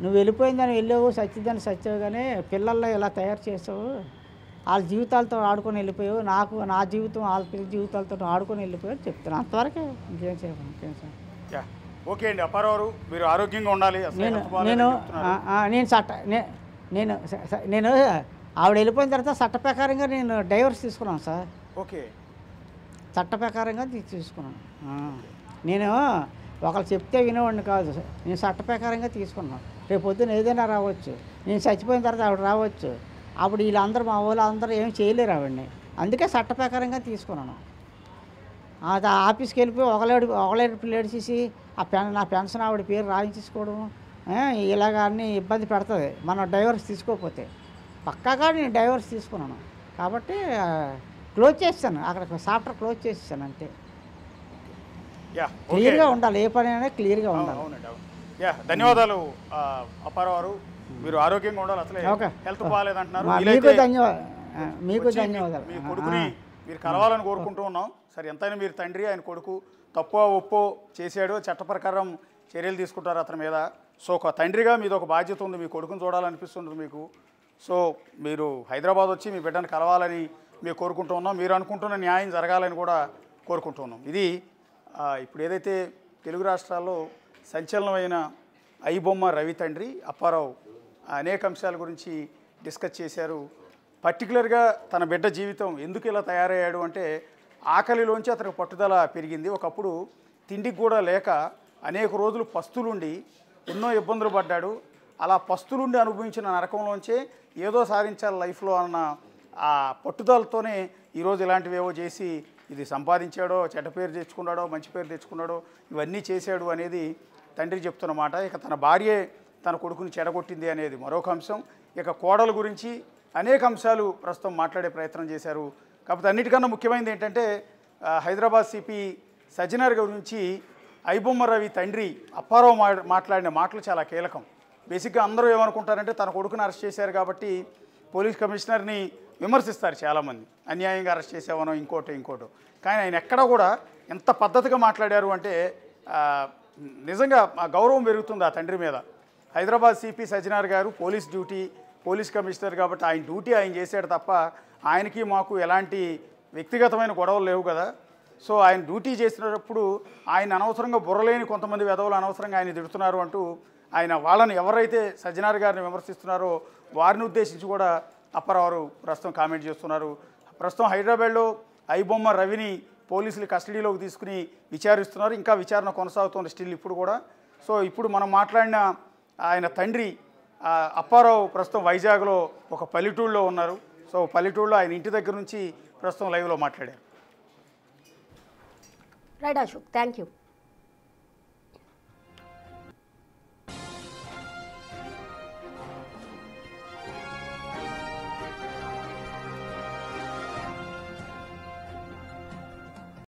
నువ్వు వెళ్ళిపోయిందని వెళ్ళావు, సచ్చిద్దని సచ్చావు, కానీ పిల్లల్లో ఎలా తయారు చేసావు, వాళ్ళ జీవితాలతో ఆడుకొని వెళ్ళిపోయావు, నా జీవితం వాళ్ళ పిల్లల జీవితాలతో ఆడుకొని వెళ్ళిపోయావు చెప్తాను అంతవరకే. ఇంకేం చేయను. ఓకే అండి అప్పారావు, మీరు ఆరోగ్యంగా ఉండాలి. నేను ఆవిడ వెళ్ళిపోయిన తర్వాత చట్ట ప్రకారంగా నేను డైవర్స్ తీసుకున్నాను సార్. ఓకే, చట్ట ప్రకారంగా తీసుకున్నాను. నేను ఒకళ్ళు చెప్తే వినేవాడిని కాదు. నేను చట్ట ప్రకారంగా తీసుకున్నాను. రేపు పొద్దున్న ఏదైనా రావచ్చు. నేను చచ్చిపోయిన తర్వాత ఆవిడ రావచ్చు. అప్పుడు వీళ్ళందరూ మా వాళ్ళు అందరూ ఏం చేయలేరు ఆవిడని. అందుకే చట్ట ప్రకారంగా తీసుకున్నాను. అది ఆఫీస్కి వెళ్ళిపోయి ఒకలేడు పిల్లలు చేసి నా పెన్షన్ ఆవిడ పేరు రాయించుకోవడం ఇలాగ అన్నీ ఇబ్బంది పెడుతుంది మనం డైవర్స్ తీసుకోకపోతే. పక్కాగా నేను డైవర్స్ తీసుకున్నాను కాబట్టి క్లోజ్ చేస్తాను. అక్కడ చాప్టర్ క్లోజ్ చేసేసాను అంతే. క్లియర్గా ఉండాలి, ఏ పని అయినా క్లియర్గా ఉండాలి. ధన్యవాదాలు అప్పారావు, మీరు ఆరోగ్యంగా ఉండాలి. అసలే హెల్త్ బాగాలేదంటున్నారు. మీకు ధన్యవాదాలు. మీ కొడుకుని మీరు కలవాలని కోరుకుంటూ ఉన్నాం. సరే, ఎంతైనా మీరు తండ్రి, ఆయన కొడుకు తప్పో ఒప్పో చేశాడు, చట్ట ప్రకారం చర్యలు తీసుకుంటారు అతని మీద. సో ఒక తండ్రిగా మీది ఒక బాధ్యత ఉంది, మీ కొడుకుని చూడాలనిపిస్తుంది మీకు. సో మీరు హైదరాబాద్ వచ్చి మీ బిడ్డను కలవాలని మేము కోరుకుంటూ ఉన్నాం. మీరు అనుకుంటున్న న్యాయం జరగాలని కూడా కోరుకుంటూ ఉన్నాం. ఇది ఇప్పుడు ఏదైతే తెలుగు రాష్ట్రాల్లో సంచలనమైన ఐబొమ్మ రవి తండ్రి అప్పారావు అనేక అంశాల గురించి డిస్కస్ చేశారు. పర్టికులర్గా తన బిడ్డ జీవితం ఎందుకు ఇలా తయారయ్యాడు అంటే ఆకలిలోంచి అతనికి పట్టుదల పెరిగింది. ఒకప్పుడు తిండికి కూడా లేక అనేక రోజులు పస్తులుండి ఎన్నో ఇబ్బందులు పడ్డాడు. అలా పస్తులుండి అనుభవించిన నరకంలోంచే ఏదో సాధించాలి లైఫ్లో అన్న ఆ పట్టుదలతోనే ఈరోజు ఇలాంటివేవో చేసి ఇది సంపాదించాడో, చెడ్డ పేరు తెచ్చుకున్నాడో, మంచి పేరు తెచ్చుకున్నాడో, ఇవన్నీ చేశాడు అనేది తండ్రి చెప్తున్నమాట. ఇక తన భార్యే తన కొడుకుని చెడగొట్టింది అనేది మరొక అంశం. ఇక కోడల గురించి అనేక అంశాలు ప్రస్తుతం మాట్లాడే ప్రయత్నం చేశారు. కాకపోతే అన్నిటికన్నా ముఖ్యమైనది ఏంటంటే హైదరాబాద్ సిపి సజ్జనార్ గురించి ఐబొమ్మ రవి తండ్రి అప్పారావు మాట్లాడిన మాటలు చాలా కీలకం. బేసిక్గా అందరూ ఏమనుకుంటారంటే తన కొడుకుని అరెస్ట్ చేశారు కాబట్టి పోలీస్ కమిషనర్ని విమర్శిస్తారు చాలామంది, అన్యాయంగా అరెస్ట్ చేసావనో ఇంకోటో. కానీ ఆయన ఎక్కడా కూడా ఎంత పద్ధతిగా మాట్లాడారు అంటే నిజంగా గౌరవం పెరుగుతుంది ఆ తండ్రి మీద. హైదరాబాద్ సిపి సజ్జనార్ గారు పోలీస్ కమిషనర్ కాబట్టి ఆయన డ్యూటీ ఆయన చేశాడు తప్ప ఆయనకి మాకు ఎలాంటి వ్యక్తిగతమైన గొడవలు లేవు కదా. సో ఆయన డ్యూటీ చేసినప్పుడు ఆయన అనవసరంగా బుర్రలేని కొంతమంది వెధవలు అనవసరంగా ఆయన తిడుతున్నారు అంటూ ఆయన వాళ్ళని ఎవరైతే సజ్జనార్ గారిని విమర్శిస్తున్నారో వారిని ఉద్దేశించి కూడా అప్పారావు ప్రస్తుతం కామెంట్ చేస్తున్నారు. ప్రస్తుతం హైదరాబాద్లో ఐబొమ్మ రవిని పోలీసులు కస్టడీలోకి తీసుకుని విచారిస్తున్నారు. ఇంకా విచారణ కొనసాగుతుంది స్టిల్ ఇప్పుడు కూడా. సో ఇప్పుడు మనం మాట్లాడిన ఆయన తండ్రి అప్పారావు ప్రస్తుతం వైజాగ్లో ఒక పల్లెటూళ్ళలో ఉన్నారు. సో పల్లెటూళ్ళలో ఆయన ఇంటి దగ్గర నుంచి ప్రస్తుతం లైవ్లో మాట్లాడారు. Right Ashok, thank you.